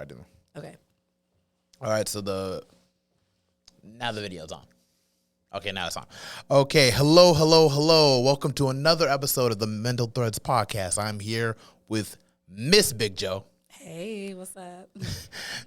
ready. Okay. All right, so now the video's on. Okay, now it's on. Okay, hello. Welcome to another episode of the Mental Threads podcast. I'm here with Miss Big Joe. Hey, what's up?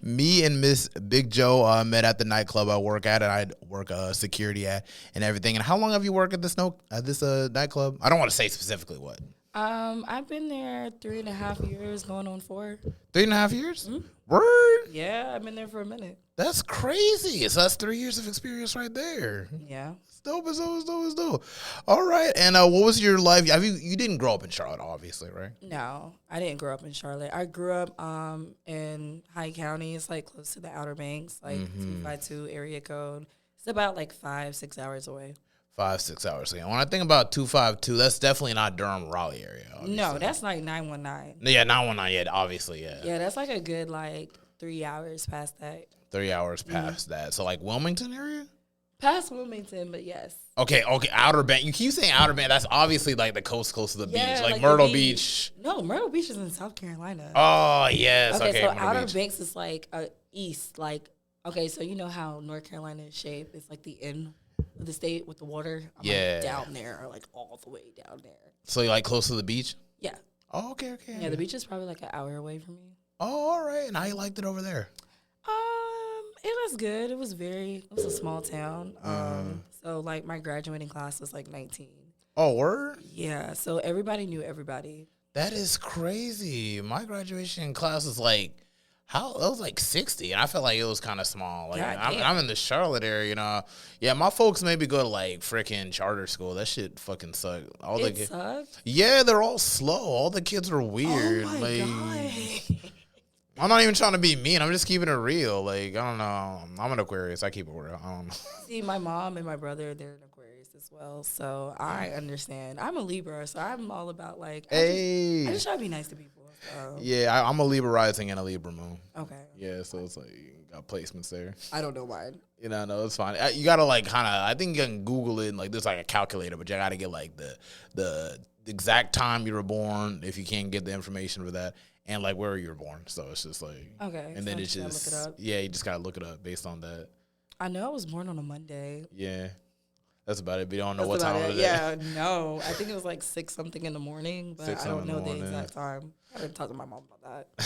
Me and Miss Big Joe met at the nightclub I work at, and I work security at, and everything. And how long have you worked at this nightclub? I don't want to say specifically what. I've been there 3.5 years, going on 4. 3.5 years? Mm-hmm. Word? Yeah, I've been there for a minute. That's crazy. So that's 3 years of experience right there. Yeah. It's dope. All right. And what was your life? You didn't grow up in Charlotte, obviously, right? No, I didn't grow up in Charlotte. I grew up in Hyde County. It's like close to the Outer Banks, like 252 area code. It's about like 5-6 hours away. 5-6 hours. So, when I think about 252, that's definitely not Durham, Raleigh area. Obviously. No, that's like 919. Yeah, 919. Yeah, obviously, yeah. Yeah, that's like a good 3 hours past that. 3 hours past that. So like Wilmington area? Past Wilmington, but yes. Okay. Outer Bank. You keep saying Outer Bank. That's obviously like the coast close to the beach, like Myrtle Beach. No, Myrtle Beach is in South Carolina. Oh yes. Okay, so Myrtle Outer Beach. Banks is like east. Okay, so you know how North Carolina is shaped? It's like the end of the state with the water. I'm like down there, or like all the way down there. So you're like close to the beach? Yeah. Oh, okay. Yeah, the beach is probably like an hour away from me. Oh, all right. And how you liked it over there? It was good. It was a small town. So like my graduating class was like 19. Oh, word? Yeah, so everybody knew everybody. That is crazy. My graduation class was like, it was like 60, and I felt like it was kind of small. Like I'm in the Charlotte area, you know. Yeah, my folks maybe go to like freaking charter school. That shit fucking sucked. It sucked? Yeah, they're all slow. All the kids are weird. Oh my God. I'm not even trying to be mean. I'm just keeping it real. Like, I don't know. I'm an Aquarius. I keep it real. I don't know. See, my mom and my brother, they're an Aquarius as well. So I understand. I'm a Libra, so I'm all about I just try to be nice to people. So. Yeah, I'm a Libra rising and a Libra moon. Okay. Yeah, so it's like, got placements there. I don't know mine. You know, no, it's fine. You got to I think you can Google it. And, there's like a calculator, but you got to get the exact time you were born if you can't get the information for that. And where you were born, so it's just okay. And then it's just look it up. Yeah, you just gotta look it up based on that. I know I was born on a Monday. Yeah, that's about it. But you don't know what time of the day. Yeah, no, I think it was 6 something in the morning, but I don't know the exact time. I didn't talk to my mom about that.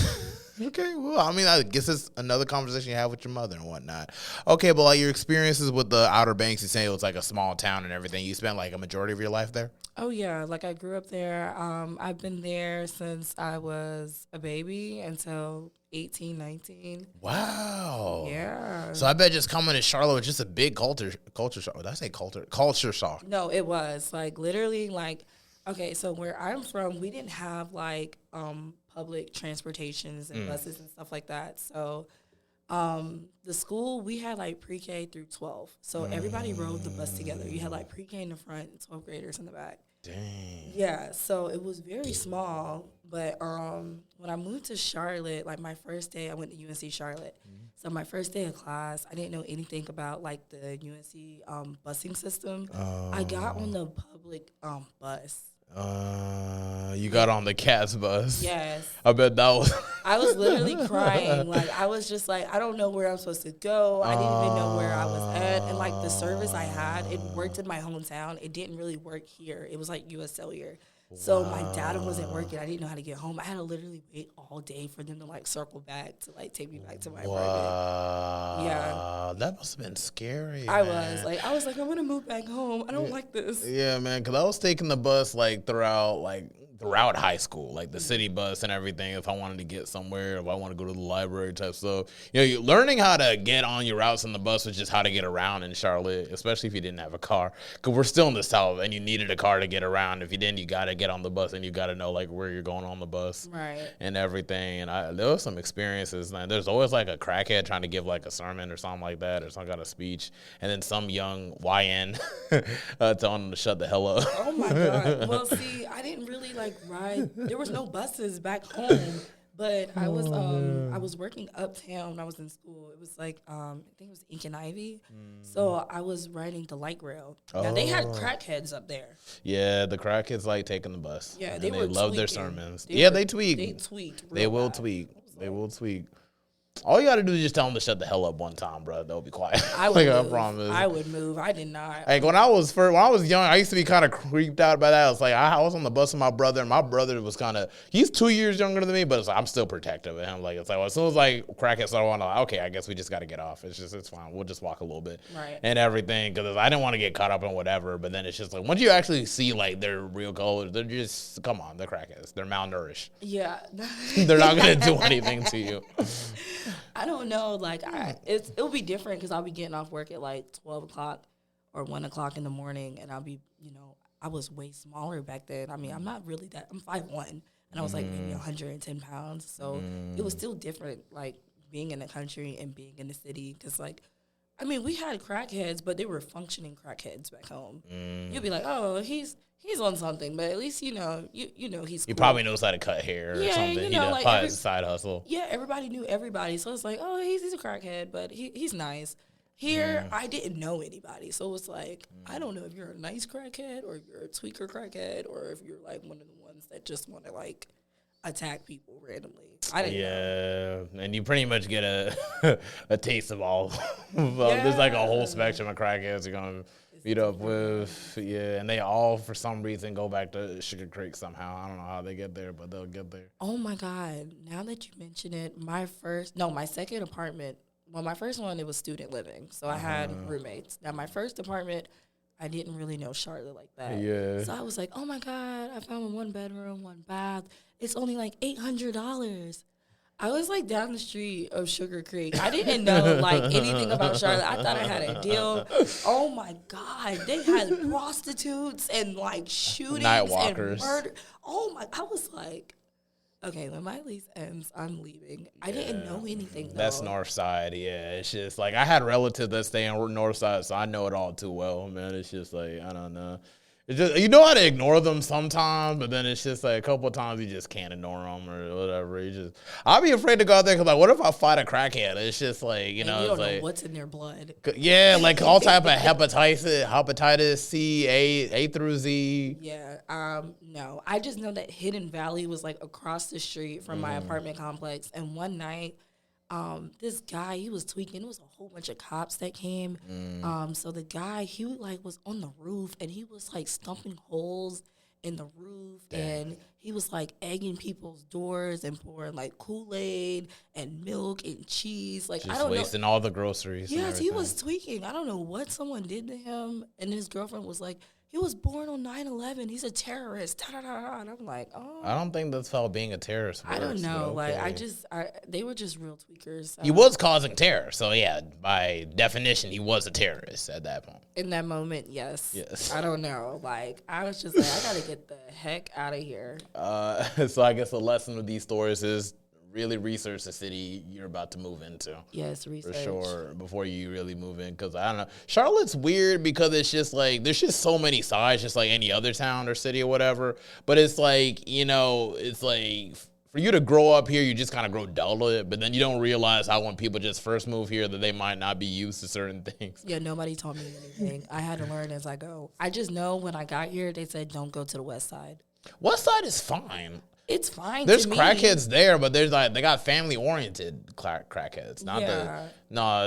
Okay, well, I mean, I guess it's another conversation you have with your mother and whatnot. Okay, but your experiences with the Outer Banks, you say it was like a small town and everything. You spent a majority of your life there? Oh, yeah. I grew up there. I've been there since I was a baby until 18, 19. Wow. Yeah. So I bet just coming to Charlotte was just a big culture shock. Did I say culture? Culture shock. No, it was. Literally, okay, so where I'm from, we didn't have, public transportations and buses and stuff like that. So the school, we had, pre-K through 12. So everybody rode the bus together. You had, pre-K in the front and 12th graders in the back. Dang. Yeah, so it was very small, but when I moved to Charlotte, my first day, I went to UNC Charlotte. So my first day of class, I didn't know anything about the UNC busing system. I got on the public bus. You got on the Cats bus. Yes. I bet that was. I was literally crying. I was just I don't know where I'm supposed to go. I didn't even know where I was at. And the service I had, it worked in my hometown. It didn't really work here. It was US Cellular. So my data wasn't working. I didn't know how to get home. I had to literally wait all day for them to circle back to take me back to my apartment. Yeah, that must have been scary. I was I want to move back home. I don't like this. Yeah, man, because I was taking the bus throughout high school, the city bus and everything. If I wanted to get somewhere, if I want to go to the library type stuff, you're learning how to get on your routes in the bus was just how to get around in Charlotte, especially if you didn't have a car. Because we're still in the South, and you needed a car to get around. If you didn't, you got to get on the bus, and you got to know where you're going on the bus, right? And everything. And there was some experiences. There's always a crackhead trying to give a sermon or something like that, or some kind of speech, and then some young YN telling them to shut the hell up. Oh my God! Well, see, I didn't really ride. There was no buses back home, but I was working uptown when I was in school. It was I think it was Ink and Ivy. So I was riding the light rail. Now they had crackheads up there. Yeah, the crackheads taking the bus. Yeah, they love their tweaking. sermons. They tweak. tweaked. They will bad. tweak. They will tweak. All you got to do is just tell them to shut the hell up one time, bro. They'll be quiet. I would I move. promise. I would move. I did not. Like when I was young, I used to be kind of creeped out by that. I was like, I was on the bus with my brother, and my brother was he's 2 years younger than me, but it's like, I'm still protective of him. Like it's like, well, as soon as like crackheads started on, like, okay, I guess we just got to get off. It's fine. We'll just walk a little bit, right, and everything, because I didn't want to get caught up in whatever. But then it's just like once you actually see like their real colors, they're just they're crackheads. They're malnourished. Yeah, they're not gonna do anything to you. I don't know. Like, it'll be different because I'll be getting off work at like 12 o'clock or 1 o'clock in the morning, and I'll be, I was way smaller back then. I mean, I'm not really that. I'm 5'1", and I was like maybe 110 pounds. So it was still different, like being in the country and being in the city. Because like, I mean, we had crackheads, but they were functioning crackheads back home. You'd be like, oh, he's on something, but at least he's cool. He probably knows how to cut hair or something. He does like side hustle. Yeah, everybody knew everybody, so it's like, oh, he's a crackhead, but he's nice. Here, I didn't know anybody, so it's like, I don't know if you're a nice crackhead or you're a tweaker crackhead or if you're like one of the ones that just want to like attack people randomly. I didn't know. And you pretty much get a taste of all. There's like a whole spectrum of crackheads you're gonna meet up with, and they all for some reason go back to Sugar Creek somehow. I don't know how they get there, but they'll get there. Oh my God! Now that you mention it, my second apartment. Well, my first one, it was student living, so I had roommates. Now my first apartment, I didn't really know Charlotte like that. Yeah. So I was like, oh my God, I found a 1-bedroom, 1 bath. It's only like $800. I was like down the street of Sugar Creek. I didn't know like anything about Charlotte. I thought I had a deal. Oh my God. They had prostitutes and like shootings night walkers and murder. Oh my, I was like, okay, when my lease ends, I'm leaving. I didn't know anything though. That's North Side, yeah. It's just like I had relatives that stay on North Side, so I know it all too well, man. It's just like, I don't know. It's just, you know how to ignore them sometimes, but then it's just like a couple of times you just can't ignore them or whatever. I'll be afraid to go out there because like, what if I fight a crackhead? It's just like, you know, you don't it's know like what's in their blood. Yeah, like all type of hepatitis C, A through Z. Yeah, no. I just know that Hidden Valley was like across the street from my apartment complex, and one night, this guy, he was tweaking. It was a whole bunch of cops that came. So the guy, he like was on the roof and he was like stumping holes in the roof. Damn. And he was like egging people's doors and pouring like Kool-Aid and milk and cheese. Like, just I don't know. Wasting all the groceries. Yes, he was tweaking. I don't know what someone did to him. And his girlfriend was like, he was born on 9/11. He's a terrorist. And I'm like, oh. I don't think that's how being a terrorist works. I don't know. Okay. Like, they were just real tweakers. He was causing terror. So, yeah, by definition, he was a terrorist at that point. In that moment, yes. Yes. I don't know. Like, I was just like, I got to get the heck out of here. So I guess the lesson with these stories is really research the city you're about to move into. Yes, research. For sure, before you really move in. Because, I don't know. Charlotte's weird because it's just like, there's just so many sides, just like any other town or city or whatever. But it's like, you know, it's like, for you to grow up here, you just kind of grow dull to it. But then you don't realize how when people just first move here that they might not be used to certain things. Yeah, nobody taught me anything. I had to learn as I go. I just know when I got here, they said, don't go to the west side. West side is fine. It's fine. There's to crackheads there, but there's like they got family oriented crackheads. Not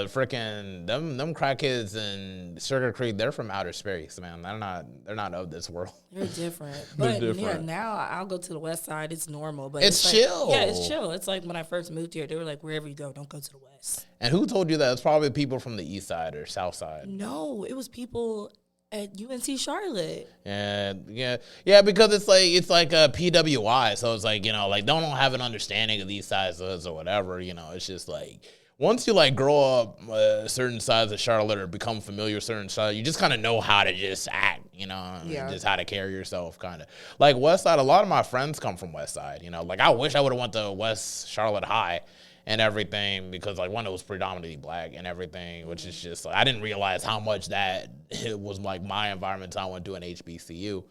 freaking them crackheads in Sugar Creek. They're from outer space, man. They're not of this world. They're different. But yeah, now I'll go to the west side. It's normal, but it's like, chill. Yeah, it's chill. It's like when I first moved here, they were like, wherever you go, don't go to the west. And who told you that? It's probably people from the east side or south side. No, it was people at UNC Charlotte. Yeah, because it's like a PWI, so it's like, you know, like don't have an understanding of these sizes or whatever, you know. It's just like once you like grow up certain sides of Charlotte or become familiar with certain sides, you just kind of know how to just act, you know, just how to carry yourself, kind of. Like West Side, a lot of my friends come from West Side, you know. Like I wish I would have went to West Charlotte High and everything, because like one, it was predominantly black and everything, which is just like, I didn't realize how much that it was like my environment until I went to an HBCU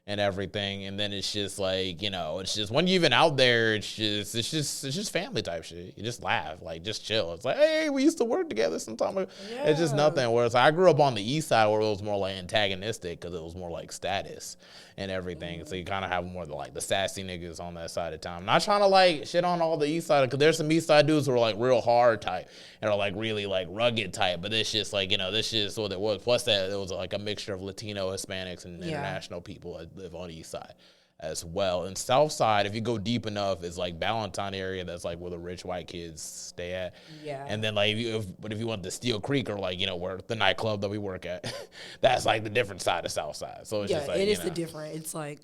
and everything. And then it's just like, it's just when you're even out there, it's just family type shit. You just laugh, like just chill. It's like, hey, we used to work together sometime ago. Yeah. It's just nothing. Whereas I grew up on the east side where it was more like antagonistic because it was more like status and everything. Mm-hmm. So you kind of have more the sassy niggas on that side of town. I'm not trying to like shit on all the east side because there's some east side dudes who are like real hard type and are like really like rugged type. But it's just like, this is what it was. Plus that it was like a mixture of Latino, Hispanics, and international people that live on the east side as well. And south side, if you go deep enough, is like Ballantyne area. That's like where the rich white kids stay at. Yeah. And then like, if you went to Steel Creek or like, where the nightclub that we work at, that's like the different side of south side. So it's just like, it is the different. It's like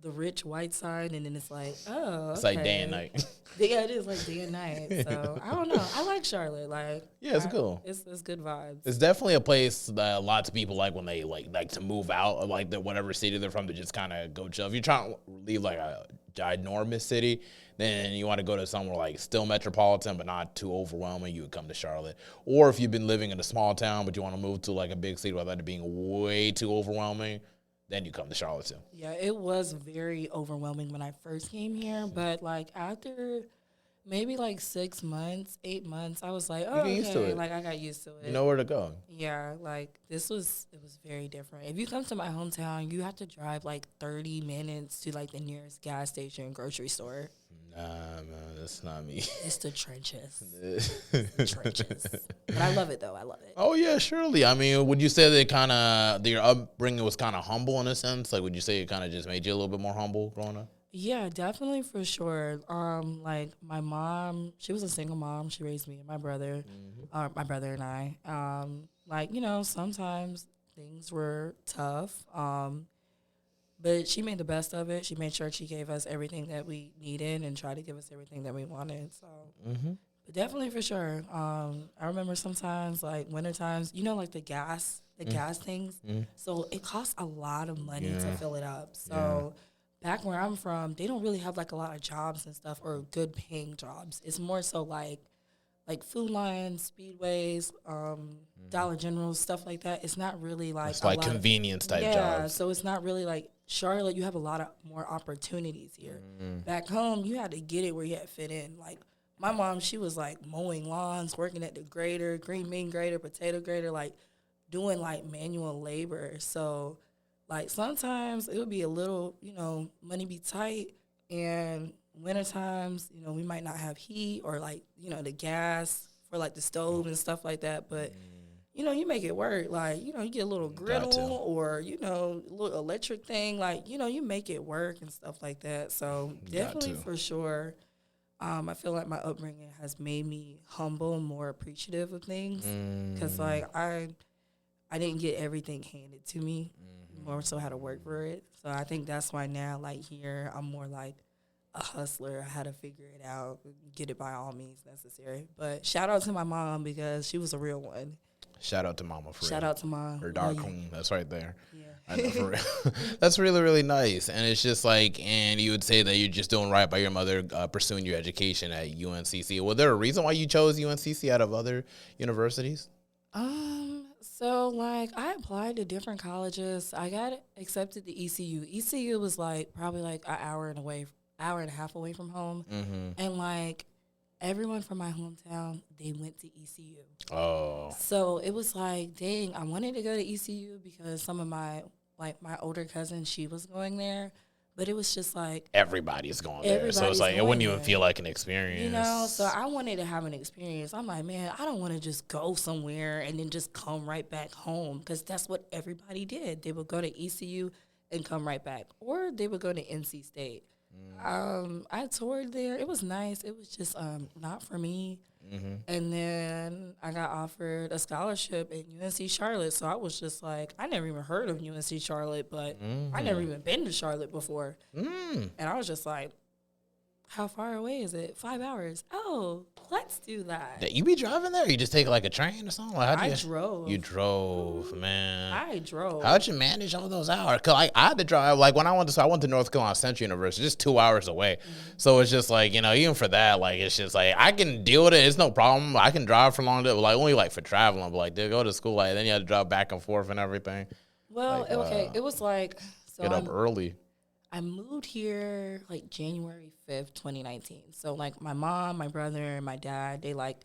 the rich white side, and then it's like, oh, it's like day and night. Yeah, it is like day and night. So I don't know. I like Charlotte. Like, it's cool. It's good vibes. It's definitely a place that lots of people like when they like to move out of like the whatever city they're from to just kind of go chill. If you're trying to leave like a ginormous city, then you want to go to somewhere like still metropolitan but not too overwhelming, you would come to Charlotte. Or if you've been living in a small town but you want to move to like a big city without it being way too overwhelming, then you come to Charlotte too. Yeah, it was very overwhelming when I first came here, but like after maybe like 6 months, 8 months, I was like, oh, okay. Used to it. Like I got used to it. You know where to go. Yeah, like it was very different. If you come to my hometown, you have to drive like 30 minutes to like the nearest gas station, grocery store. Nah, man, that's not me. It's the trenches. But I love it, though. I love it. Oh, yeah, surely. I mean, would you say that your upbringing was kind of humble in a sense? Like, would you say it kind of just made you a little bit more humble growing up? Yeah, definitely, for sure. Like, my mom, she was a single mom. She raised me and my brother, my brother and I. Like, sometimes things were tough. But she made the best of it. She made sure she gave us everything that we needed and tried to give us everything that we wanted. So, but definitely for sure. I remember sometimes, like winter times, like the gas things. So it costs a lot of money to fill it up. So back where I'm from, they don't really have like a lot of jobs and stuff or good paying jobs. It's more so like Food Lions, Speedways, Dollar General, stuff like that. It's not really like it's like convenience type jobs. Yeah, so it's not really like Charlotte. You have a lot of more opportunities here. Back home, you had to get it where you had to fit in. Like my mom, she was like mowing lawns, working at the grader, green bean grader, potato grader, like doing like manual labor. So like sometimes it would be a little, money be tight, and winter times, we might not have heat or like, the gas for like the stove and stuff like that. But, you make it work. Like, you get a little griddle or, a little electric thing. Like, you make it work and stuff like that. So definitely for sure. I feel like my upbringing has made me humble and more appreciative of things. Because like I didn't get everything handed to me. More so how to work for it. So I think that's why now, like here, I'm more like a hustler, how to figure it out, get it by all means necessary. But shout out to my mom because she was a real one. Shout out to Mama for Shout out to Mom. Her dark queen. That's right there. Yeah. I know, for real. That's really, really nice. And it's just like, and you would say that you're just doing right by your mother pursuing your education at UNCC. Was there a reason why you chose UNCC out of other universities? So like I applied to different colleges. I got accepted to ECU. ECU was like probably like an hour and a half away from home. And like everyone from my hometown, they went to ECU. Oh. So it was like, dang, I wanted to go to ECU because some of my older cousin, she was going there. But it was just like everybody's going there. So it's like it wouldn't even feel like an experience. So I wanted to have an experience. I'm like, man, I don't want to just go somewhere and then just come right back home, because that's what everybody did. They would go to ECU and come right back, or they would go to NC State. I toured there. It was nice. It was just not for me. And then I got offered a scholarship at UNC Charlotte. So I was just like, I never even heard of UNC Charlotte, but I never even been to Charlotte before. And I was just like, how far away is it? 5 hours. Oh, let's do that. You be driving there? Or you just take like a train or something? Like, I drove. You drove, man. I drove. How'd you manage all those hours? Cause I had to drive. Like when I went to North Carolina Central University, just 2 hours away. So it's just like, even for that, like it's just like I can deal with it. It's no problem. I can drive for long, like only like for traveling. But like they go to school, like then you have to drive back and forth and everything. Well, like, okay, it was like. So Get up early. I moved here like January 5th, 2019. So like my mom, my brother, and my dad, they like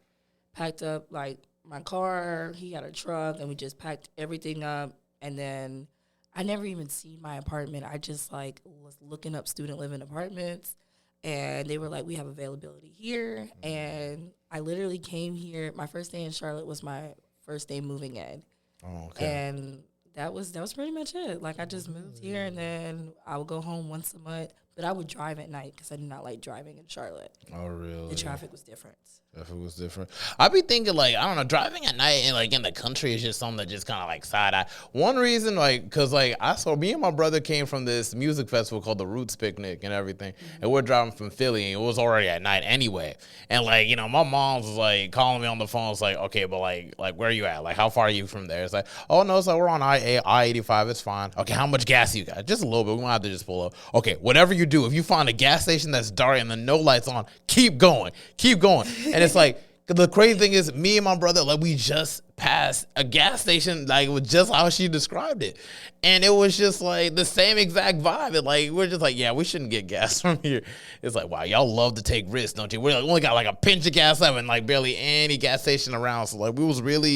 packed up like my car. He had a truck, and we just packed everything up. And then I never even seen my apartment. I just like was looking up student living apartments, and they were like, we have availability here. And I literally came here. My first day in Charlotte was my first day moving in. Oh, okay. And that was pretty much it. Like, I just moved here, and then I would go home once a month. But I would drive at night because I do not like driving in Charlotte. Oh, really? The traffic was different. If it was different, I'd be thinking like, I don't know, driving at night and like in the country is just something that just kind of like side eye. One reason, like, cause like I saw me and my brother came from this music festival called the Roots Picnic and everything, and we're driving from Philly and it was already at night anyway. And like, you know, my mom was like calling me on the phone. It's like, okay, but like where are you at? Like, how far are you from there? It's like, oh no, so we're on I-85. It's fine. Okay, how much gas you got? Just a little bit. We might have to just pull up. Okay, whatever you do, if you find a gas station that's dark and the no lights on, keep going. And it's like, the crazy thing is, me and my brother, like, we just passed a gas station, like, with just how she described it. And it was just, like, the same exact vibe. And, like, we're just like, yeah, we shouldn't get gas from here. It's like, wow, y'all love to take risks, don't you? We only got, like, a pinch of gas left and, like, barely any gas station around. So, like, we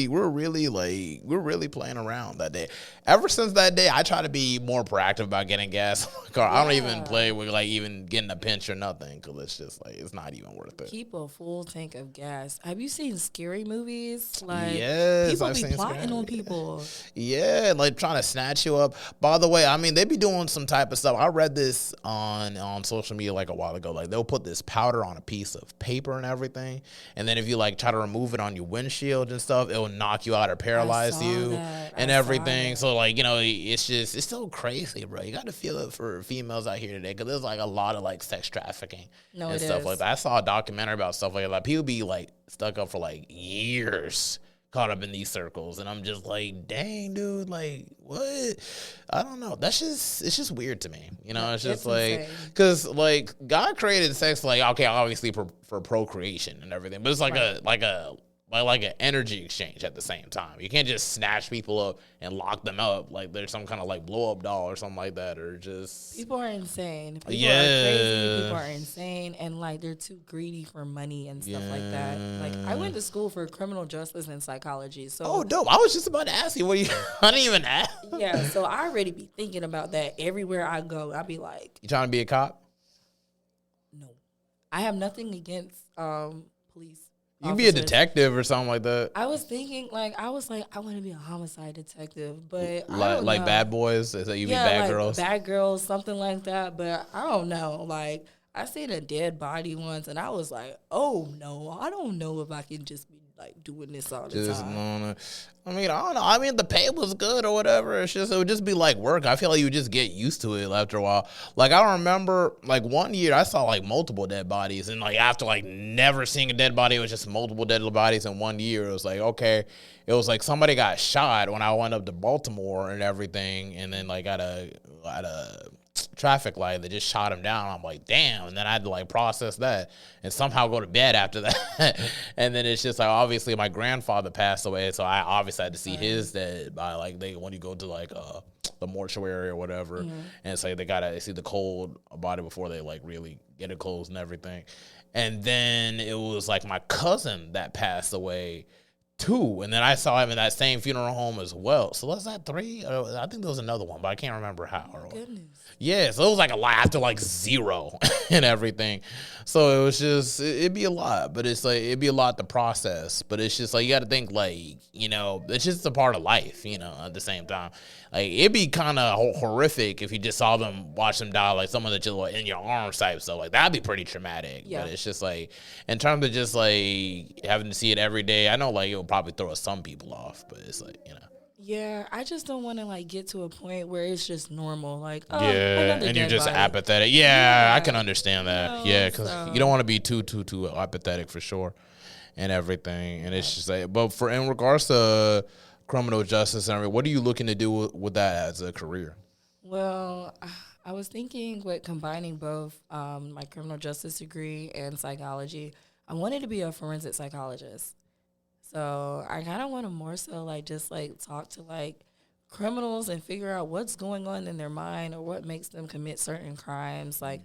were really playing around that day. Ever since that day, I try to be more proactive about getting gas in my car. Yeah. I don't even play with, like, even getting a pinch or nothing because it's just, like, it's not even worth it. Keep a full tank of gas. Have you seen scary movies? Like, yes, people be plotting on people. Yeah, like trying to snatch you up. By the way, I mean, they be doing some type of stuff. I read this on social media like a while ago. Like, they'll put this powder on a piece of paper and everything, and then if you like try to remove it on your windshield and stuff, it'll knock you out or paralyze you and everything. So like, you know, it's so crazy, bro. You got to feel it for females out here today because there's like a lot of like sex trafficking and stuff like that. I saw a documentary about stuff like that. Like, people be like stuck up for like years, caught up in these circles, and I'm just like, dang, dude, like, what? I don't know. It's just weird to me, you know. It's just like, because like God created sex, like, okay, obviously for procreation and everything, but it's like like an energy exchange at the same time. You can't just snatch people up and lock them up like there's some kind of like blow up doll or something like that, or just people are insane. People are crazy. People are insane, and like they're too greedy for money and stuff like that. Like, I went to school for criminal justice and psychology. So oh, dope. I was just about to ask you. I didn't even ask. Yeah, so I already be thinking about that everywhere I go. I be like, you trying to be a cop? No, I have nothing against police. You can be a detective or something like that. I was thinking, like, I want to be a homicide detective, but like Bad Boys, is that you be Bad like Girls? Bad Girls, something like that. But I don't know. Like, I seen a dead body once, and I was like, oh no, I don't know if I can just be like doing this all the time. I mean, I don't know. I mean, the pay was good or whatever. It would just be like work. I feel like you would just get used to it after a while. Like, I remember like one year I saw like multiple dead bodies, and like after like never seeing a dead body, it was just multiple dead bodies in 1 year. It was like, okay, it was like somebody got shot when I went up to Baltimore and everything, and then like at a traffic light that just shot him down. I'm like, damn. And then I had to like process that and somehow go to bed after that. And then it's just like, obviously my grandfather passed away, so I obviously had to see his dead by like when you go to like the mortuary or whatever, and it's like they gotta see the cold body before they like really get it closed and everything. And then it was like my cousin that passed away too, and then I saw him in that same funeral home as well. So was that 3? I think there was another one, but I can't remember how. Oh, goodness. Yeah, so it was like a lot after like 0 and everything. So it was just, it'd be a lot, but it's like, it'd be a lot to process. But it's just like, you got to think like, you know, it's just a part of life, you know, at the same time. Like, it'd be kind of horrific if you just saw them, watch them die, like someone that you're in your arms type stuff. Like, that'd be pretty traumatic. Yeah. But it's just like, in terms of just like having to see it every day, I know like it would probably throw some people off, but it's like, you know. Yeah, I just don't want to like get to a point where it's just normal. Like, oh, yeah, and you're just apathetic. Yeah, I can understand that. Yeah, because you don't want to be too apathetic for sure, and everything. And it's just like, but in regards to criminal justice and everything, what are you looking to do with that as a career? Well, I was thinking with combining both my criminal justice degree and psychology. I wanted to be a forensic psychologist. So I kind of want to more so like just like talk to like criminals and figure out what's going on in their mind or what makes them commit certain crimes. Like,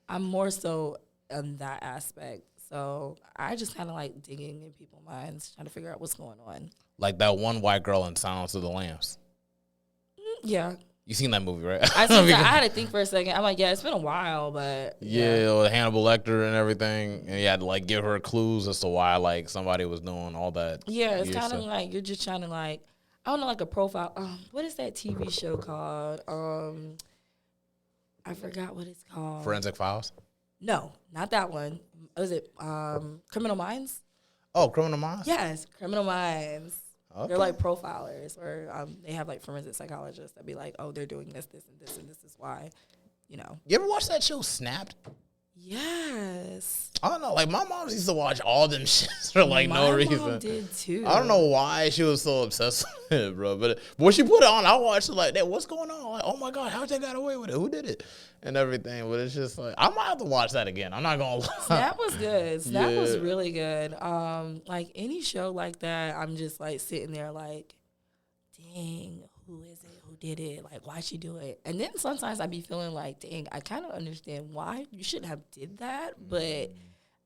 I'm more so on that aspect. So I just kind of like digging in people's minds, trying to figure out what's going on. Like that one white girl in Silence of the Lambs. Yeah. You seen that movie, right? I had to think for a second. I'm like, yeah, it's been a while, but yeah, Hannibal Lecter and everything, and you had to like give her clues as to why like somebody was doing all that. Yeah, it's kind of like you're just trying to like, I don't know, like a profile. What is that TV show called? I forgot what it's called. Forensic Files? No, not that one. Was it Criminal Minds? Oh, Criminal Minds? Yes, Criminal Minds. Okay. They're like profilers, or they have like forensic psychologists that be like, oh, they're doing this, this, and this, and this is why, you know. You ever watch that show Snapped? Yes. I don't know. Like, my mom used to watch all them shits for, like, no reason. My mom did, too. I don't know why she was so obsessed with it, bro. But when she put it on, I watched it like, that. What's going on? Like, oh, my God, how they got away with it? Who did it? And everything. But it's just like, I might have to watch that again. I'm not going to lie. Snap was good. Snap was really good. Like, any show like that, I'm just, like, sitting there like, dang, who is it? Who did it? Like, why'd she do it? And then sometimes I be feeling like, dang, I kind of understand why you shouldn't have did that, but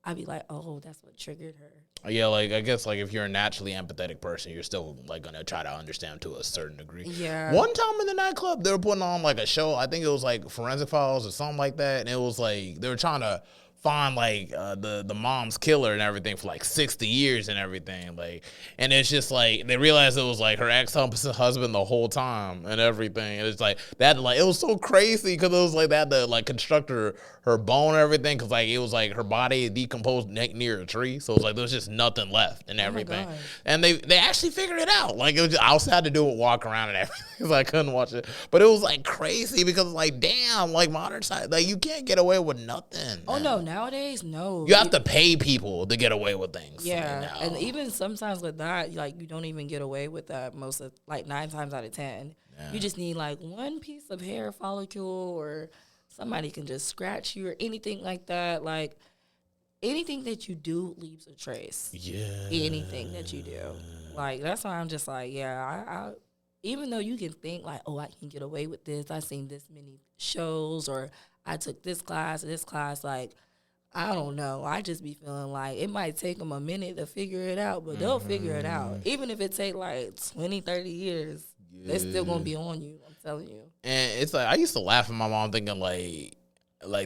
I be like, oh, that's what triggered her. Yeah, like, I guess, like, if you're a naturally empathetic person, you're still, like, going to try to understand to a certain degree. Yeah. One time in the nightclub, they were putting on, like, a show. I think it was, like, Forensic Files or something like that. And it was, like, they were trying to find, like, the mom's killer and everything for, like, 60 years and everything. Like, and it's just, like, they realized it was, like, her ex-husband the whole time and everything. And it's, like, that, like, it was so crazy because it was, like, they had to, like, construct her bone and everything because, like, it was, like, her body decomposed near a tree. So it was, like, there was just nothing left and everything. And they actually figured it out. Like, it was just, I also had to do it, walk around and everything because I couldn't watch it. But it was, like, crazy because, like, damn, like, modern science, like, you can't get away with nothing. Oh, no, nowadays, no. You have to pay people to get away with things. Yeah, and even sometimes with that, like, you don't even get away with that most of, like, 9 times out of 10. Yeah. You just need, like, one piece of hair follicle or somebody can just scratch you or anything like that. Like, anything that you do leaves a trace. Yeah. Anything that you do. Like, that's why I'm just like, yeah, I even though you can think, like, oh, I can get away with this. I've seen this many shows or I took this class or this class, like, I don't know. I just be feeling like it might take them a minute to figure it out, but they'll figure it out. Even if it take like 20, 30 years, they're still going to be on you. I'm telling you. And it's like, I used to laugh at my mom thinking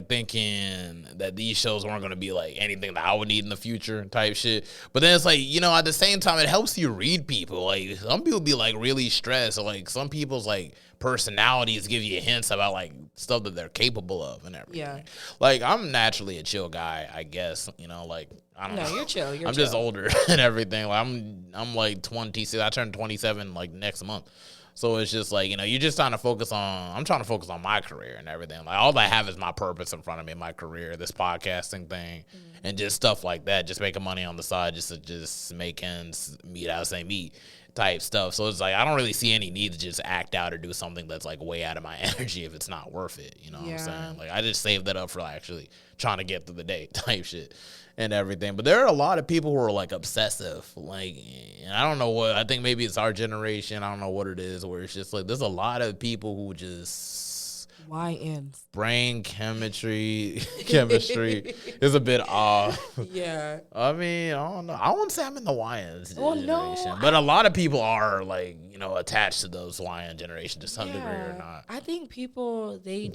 thinking that these shows weren't going to be like anything that I would need in the future type shit. But then it's like, you know, at the same time, it helps you read people. Like, some people be like really stressed, or like some people's like personalities give you hints about like stuff that they're capable of and everything. Yeah. Like, I'm naturally a chill guy, I guess, you know, like, I don't know. No, you're chill. I'm just older and everything. Like, I'm like 26. I turned 27 like next month. So it's just like, you know, you're just trying to focus on, I'm trying to focus on my career and everything. Like, all I have is my purpose in front of me, my career, this podcasting thing, and just stuff like that. Just making money on the side, just to just make ends meet, I would say meet type stuff. So it's like, I don't really see any need to just act out or do something that's like way out of my energy if it's not worth it. You know what I'm saying? Like, I just saved that up for actually trying to get through the day type shit and everything. But there are a lot of people who are like obsessive, like, and I don't know what, I think maybe it's our generation, I don't know what it is, where it's just like there's a lot of people who just brain chemistry is a bit off. Yeah. I mean, I don't know. I wouldn't say I'm in the YNs generation, but a lot of people are like, you know, attached to those YN generation to some degree or not. I think people, they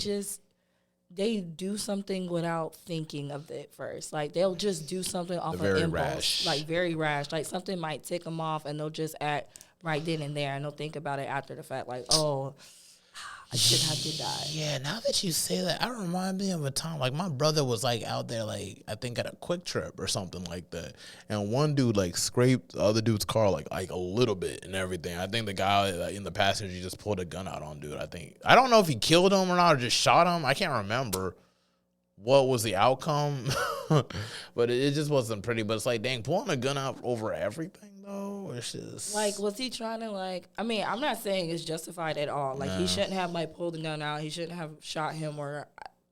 do something without thinking of it first. Like, they'll just do something off of impulse. Rash. Like, very rash. Like, something might tick them off, and they'll just act right then and there, and they'll think about it after the fact. Like, oh, I shouldn't have did that. Yeah, now that you say that, I remind me of a time, like, my brother was, like, out there, like, I think at a Quick Trip or something like that, and one dude, like, scraped the other dude's car, like a little bit and everything. I think the guy in the passenger just pulled a gun out on dude, I don't know if he killed him or not, or just shot him. I can't remember what was the outcome, but it just wasn't pretty. But it's like, dang, pulling a gun out over everything, though, it's just... Like, was he trying to, like... I mean, I'm not saying it's justified at all. Like, he shouldn't have, like, pulled the gun out. He shouldn't have shot him, or...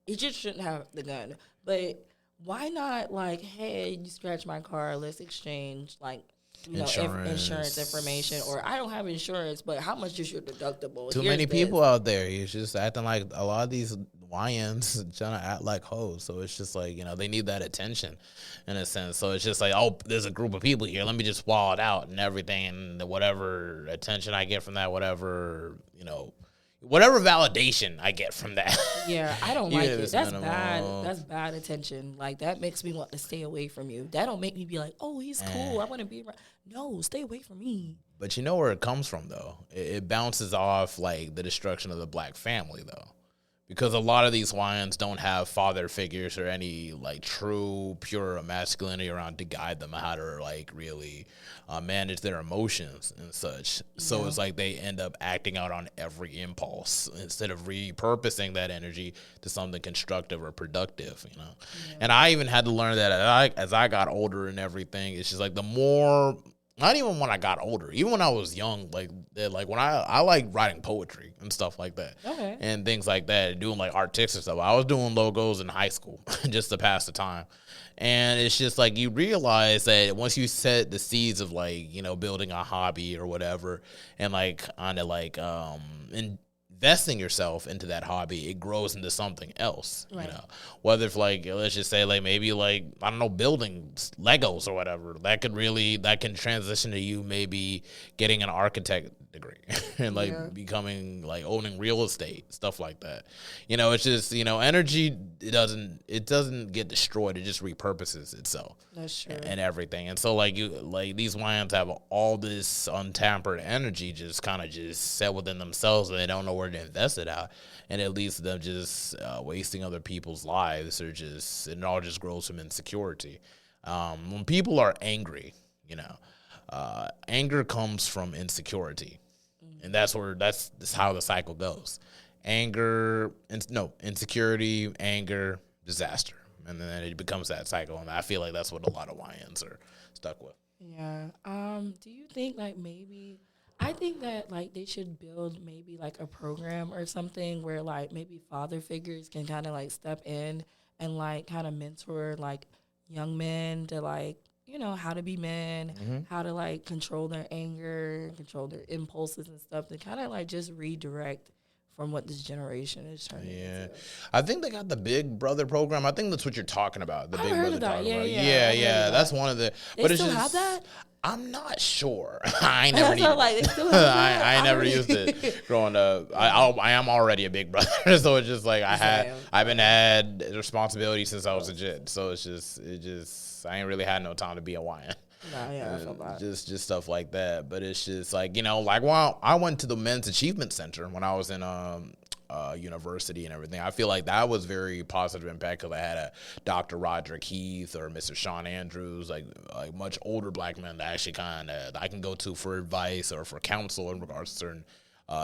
He just shouldn't have the gun. But why not, like, hey, you scratched my car, let's exchange, like... insurance information, or I don't have insurance, but how much is your deductible? Too many people out there. He's just acting like a lot of these YNs trying to act like hoes. So it's just like, they need that attention in a sense. So it's just like, oh, there's a group of people here. Let me just wall it out and everything. And whatever attention I get from that, whatever validation I get from that. Yeah, I don't like it. That's bad. That's bad attention. Like, that makes me want to stay away from you. That don't make me be like, oh, he's cool. I want to be around. No, stay away from me. But you know where it comes from, though? It bounces off, like, the destruction of the black family, though. Because a lot of these YNs don't have father figures or any, like, true, pure masculinity around to guide them how to, like, really manage their emotions and such. So it's like they end up acting out on every impulse instead of repurposing that energy to something constructive or productive, Yeah. And I even had to learn that as I got older and everything. It's just like the more... Not even when I got older, even when I was young, like when I like writing poetry and stuff like that, and things like that, doing like artistic stuff. I was doing logos in high school just to pass the time, and it's just like you realize that once you set the seeds of like building a hobby or whatever, and like on to like investing yourself into that hobby, it grows into something else, whether if like, let's just say like maybe like, I don't know, building Legos or whatever, that can transition to you maybe getting an architect degree and like becoming like owning real estate, stuff like that. It's just, energy, it doesn't get destroyed. It just repurposes itself. That's true. And everything. And so like these YNs have all this untampered energy just kind of just set within themselves, and they don't know where to invest it out. And it leads to them just wasting other people's lives, or just, and it all just grows from insecurity. When people are angry, anger comes from insecurity. And that's how the cycle goes. Insecurity, anger, disaster. And then it becomes that cycle. And I feel like that's what a lot of YNs are stuck with. Yeah. Do you think like maybe, I think that like they should build maybe like a program or something where like maybe father figures can kind of like step in and like kind of mentor like young men to like, how to be men, how to like control their anger, control their impulses and stuff, to kind of like just redirect from what this generation is turning into. I think they got the Big Brother program. I think that's what you're talking about. The I Big heard Brother of that. program. Yeah. That's one of the. They still have that? I'm not sure. I ain't never I never used it growing up. I am already a big brother, so it's just like I've been had responsibility since I was a kid. So it's just I ain't really had no time to be a YN. I feel bad. Just stuff like that. But it's just like, like while I went to the Men's Achievement Center when I was in university and everything. I feel like that was very positive impact because I had a Dr. Roderick Heath or Mr. Sean Andrews, like much older black men that actually I can go to for advice or for counsel in regards to certain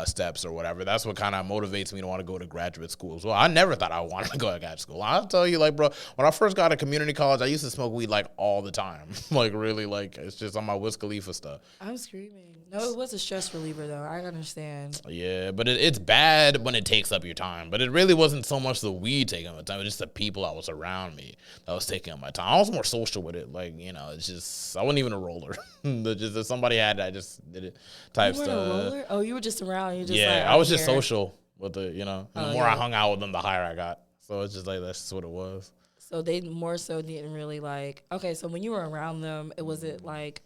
steps or whatever. That's what kind of motivates me to want to go to graduate school as well. I never thought I wanted to go to graduate school. I'll tell you, like, bro, when I first got to community college, I used to smoke weed like all the time. Like, really, like, it's just on my Wiz Khalifa stuff. I'm screaming. No, it was a stress reliever, though. I understand. Yeah, but it's bad when it takes up your time. But it really wasn't so much the weed taking up my time. It was just the people that was around me that was taking up my time. I was more social with it. Like, it's just, I wasn't even a roller. Just if somebody had it, I just did it type stuff. You weren't a roller? Oh, you were just around. You just I was just social with it, And the more I hung out with them, the higher I got. So it's just like, that's just what it was. So they more so didn't really like, okay, so when you were around them, was it like,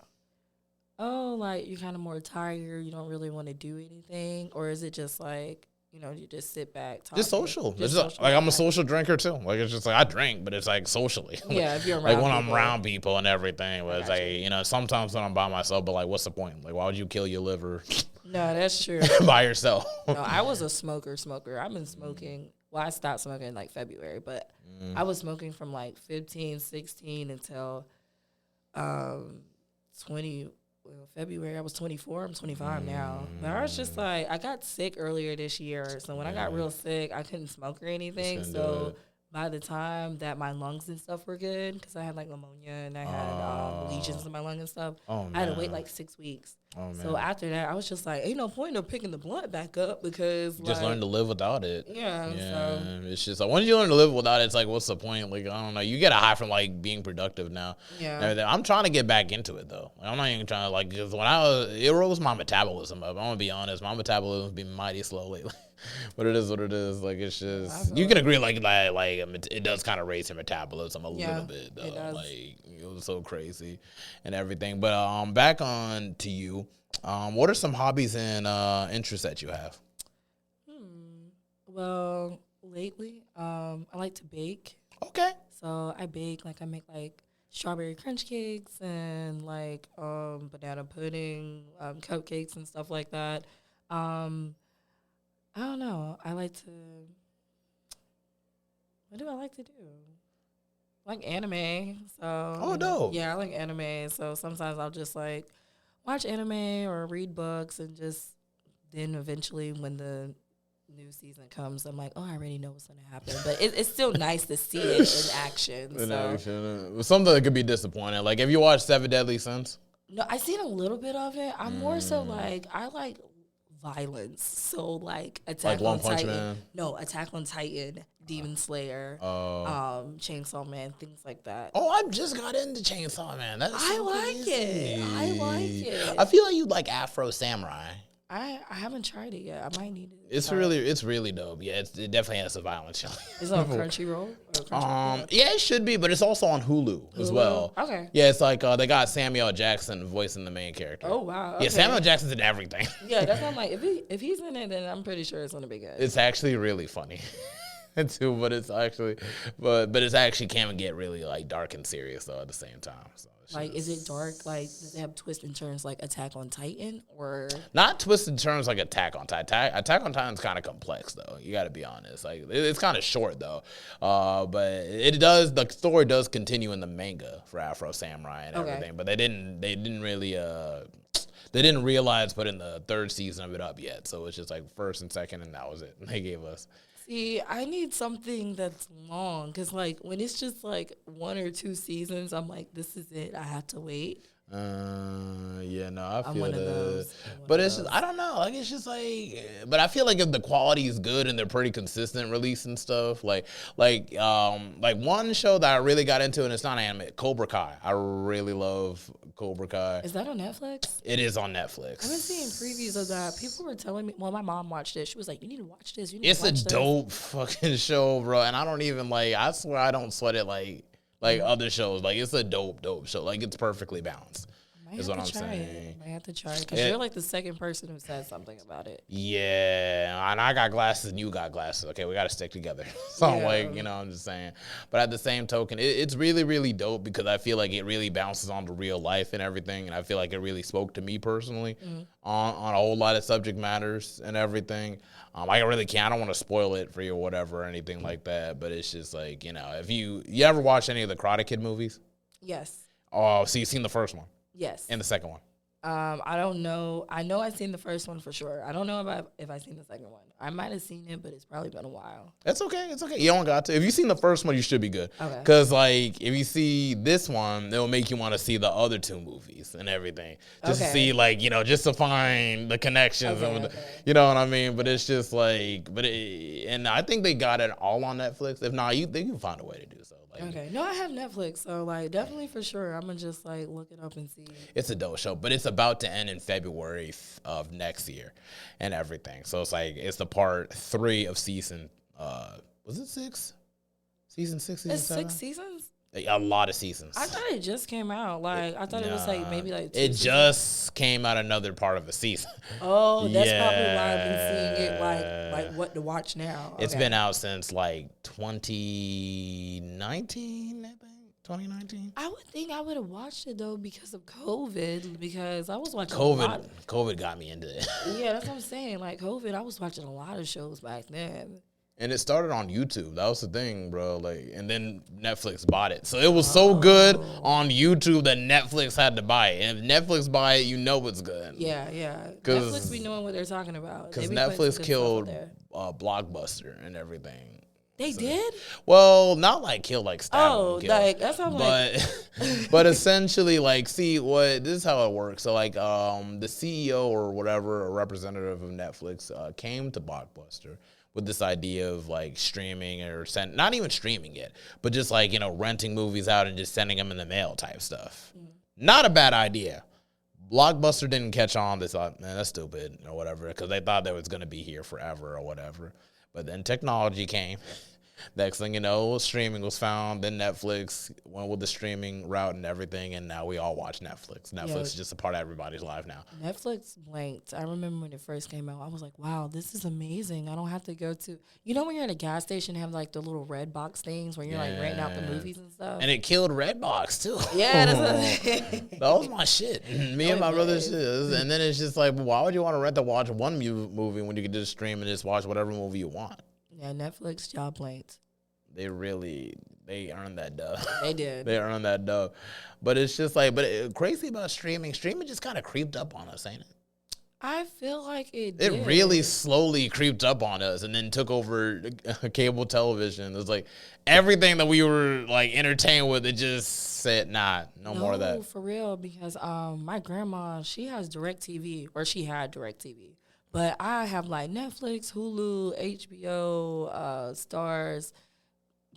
oh, like you're kind of more tired, you don't really want to do anything? Or is it just like, you just sit back, talk? Just social. Like, I'm a social drinker too. Like, it's just like, I drink, but it's like socially. Yeah, if you're around like when people. I'm around people and everything, but it's like, sometimes when I'm by myself, but like, what's the point? Like, why would you kill your liver? No, that's true. by yourself. No, I was a smoker. I've been smoking. Well, I stopped smoking in like February, but I was smoking from like 15, 16 until 20. Well, February, I was 24. I'm 25 now. But I was just like, I got sick earlier this year. So when I got real sick, I couldn't smoke or anything. So by the time that my lungs and stuff were good, because I had like pneumonia and I had lesions in my lung and stuff, I had to wait like 6 weeks. So after that, I was just like, ain't no point of picking the blunt back up because just learn to live without it. Yeah. So It's just like once you learn to live without it, it's like, what's the point? Like, I don't know. You get a high from like being productive now. Yeah. I'm trying to get back into it though. Like, I'm not even trying to like, because it rose my metabolism up. I'm gonna be honest, my metabolism's been mighty slow lately. But it is what it is. Like, it's just, you can agree like it does kind of raise your metabolism a little bit though. It does. Like, it was so crazy and everything. But back on to you. What are some hobbies and interests that you have? Well, lately, I like to bake. Okay. So I bake, like I make like strawberry crunch cakes and like banana pudding, cupcakes and stuff like that. I don't know. What do I like to do? Like anime. So dope. Yeah, I like anime. So sometimes I'll just like watch anime or read books and just then eventually when the new season comes, I'm like, oh, I already know what's going to happen. But it's still nice to see it in action. Something that could be disappointing. Like, have you watched Seven Deadly Sins? No, I've seen a little bit of it. I'm more so like, I like violence. So like Attack on Titan. No, Attack on Titan, Demon Slayer, Chainsaw Man, things like that. Oh, I just got into Chainsaw Man. I like it. I feel like you like Afro Samurai. I haven't tried it yet. I might need it. It's really dope. Yeah, it definitely has a violent show. Is it on Crunchyroll? Yeah, it should be, but it's also on Hulu as well. Okay. Yeah, it's like they got Samuel L. Jackson voicing the main character. Oh wow. Okay. Yeah, Samuel L. Jackson's in everything. Yeah, that's why I'm like, if he's in it, then I'm pretty sure it's gonna be good. It's actually really funny. Too, but it's actually can get really like dark and serious though at the same time. So like, is it dark? Like, does it have twists and turns like Attack on Titan, or not twists and turns like Attack on Titan? Attack on Titan's kind of complex though. You got to be honest. Like, it's kind of short though, but the story does continue in the manga for Afro Samurai and everything. But they didn't really they didn't realize putting the third season of it up yet. So it's just like first and second, and that was it. They gave us. See, I need something that's long because, like, when it's just like 1 or 2 seasons, I'm like, this is it. I have to wait. Yeah, no, I I'm feel one that. of those. But it's just, I don't know. Like, it's just like, but I feel like if the quality is good and they're pretty consistent releasing stuff, like one show that I really got into, and it's not anime, Cobra Kai. I really love Cobra Kai. Is that on Netflix? It is on Netflix. I've been seeing previews of that. People were telling me, well, my mom watched it. She was like, you need to watch this. It's a dope fucking show, bro. And I don't even I swear I don't sweat it like other shows. Like, it's a dope show. Like, it's perfectly balanced. Is what I'm saying. I have to try it because you're like the second person who said something about it. Yeah, and I got glasses and you got glasses. Okay, we got to stick together. So I'm like, I'm just saying. But at the same token, it's really, really dope because I feel like it really bounces onto real life and everything. And I feel like it really spoke to me personally on a whole lot of subject matters and everything. I really can't. I don't want to spoil it for you or whatever or anything like that. But it's just like, if you ever watch any of the Karate Kid movies? Yes. Oh, so you've seen the first one? Yes. And the second one? I don't know. I know I've seen the first one for sure. I don't know if I've seen the second one. I might have seen it, but it's probably been a while. It's okay. You don't got to. If you've seen the first one, you should be good. Okay. Because, like, if you see this one, it'll make you want to see the other 2 movies and everything. Just to see, like, just to find the connections. You know what I mean? But it's just, like, and I think they got it all on Netflix. If not, they can find a way to do so. Okay. No, I have Netflix, so like definitely for sure. I'm gonna just like look it up and see. It's a dope show, but it's about to end in February of next year, and everything. So it's like it's the part 3 of season. Was it 6? Season 6, season 7? 6 seasons. A lot of seasons. I thought it just came out. Like I thought it was like maybe like 2 It seasons. Just came out another part of a season. Oh, that's probably why I've been seeing it like what to watch now. It's been out since like 2019, I think. 2019. I would think I would have watched it though because of COVID. Because I was watching COVID got me into it. Yeah, that's what I'm saying. Like COVID, I was watching a lot of shows back then. And it started on YouTube. That was the thing, bro. Like, and then Netflix bought it. So it was so good on YouTube that Netflix had to buy it. And if Netflix buy it, you know it's good. Yeah. Netflix be knowing what they're talking about. Because Netflix killed Blockbuster and everything. They did? Well, not like kill, like stab them, kill. Like that sounds but essentially, like, see what this is how it works. So like the CEO or whatever, a representative of Netflix, came to Blockbuster with this idea of like streaming or not even streaming yet, but just like, renting movies out and just sending them in the mail type stuff. Not a bad idea. Blockbuster didn't catch on. They thought, man, that's stupid or whatever, because they thought that was going to be here forever or whatever. But then technology came. Next thing you know, streaming was found. Then Netflix went with the streaming route and everything, and now we all watch Netflix. Netflix is just a part of everybody's life now. Netflix blanked. I remember when it first came out, I was like, wow, this is amazing. I don't have to go to, when you're at a gas station, have like the little red box things where you're like renting out the movies and stuff. And it killed Redbox too. Yeah, that was my shit. Me and my brother shit. And then it's just like, why would you want to rent to watch one movie when you can just stream and just watch whatever movie you want? Yeah, Netflix job blanked. They earned that dub. They did. They earned that dub. But it's just like, crazy about streaming just kind of creeped up on us, ain't it? I feel like it did. It really slowly creeped up on us and then took over cable television. It was like everything that we were like entertained with, it just said, no more of that. No, for real, because my grandma, she has DirecTV, or she had DirecTV. But I have like Netflix, Hulu, HBO, Stars,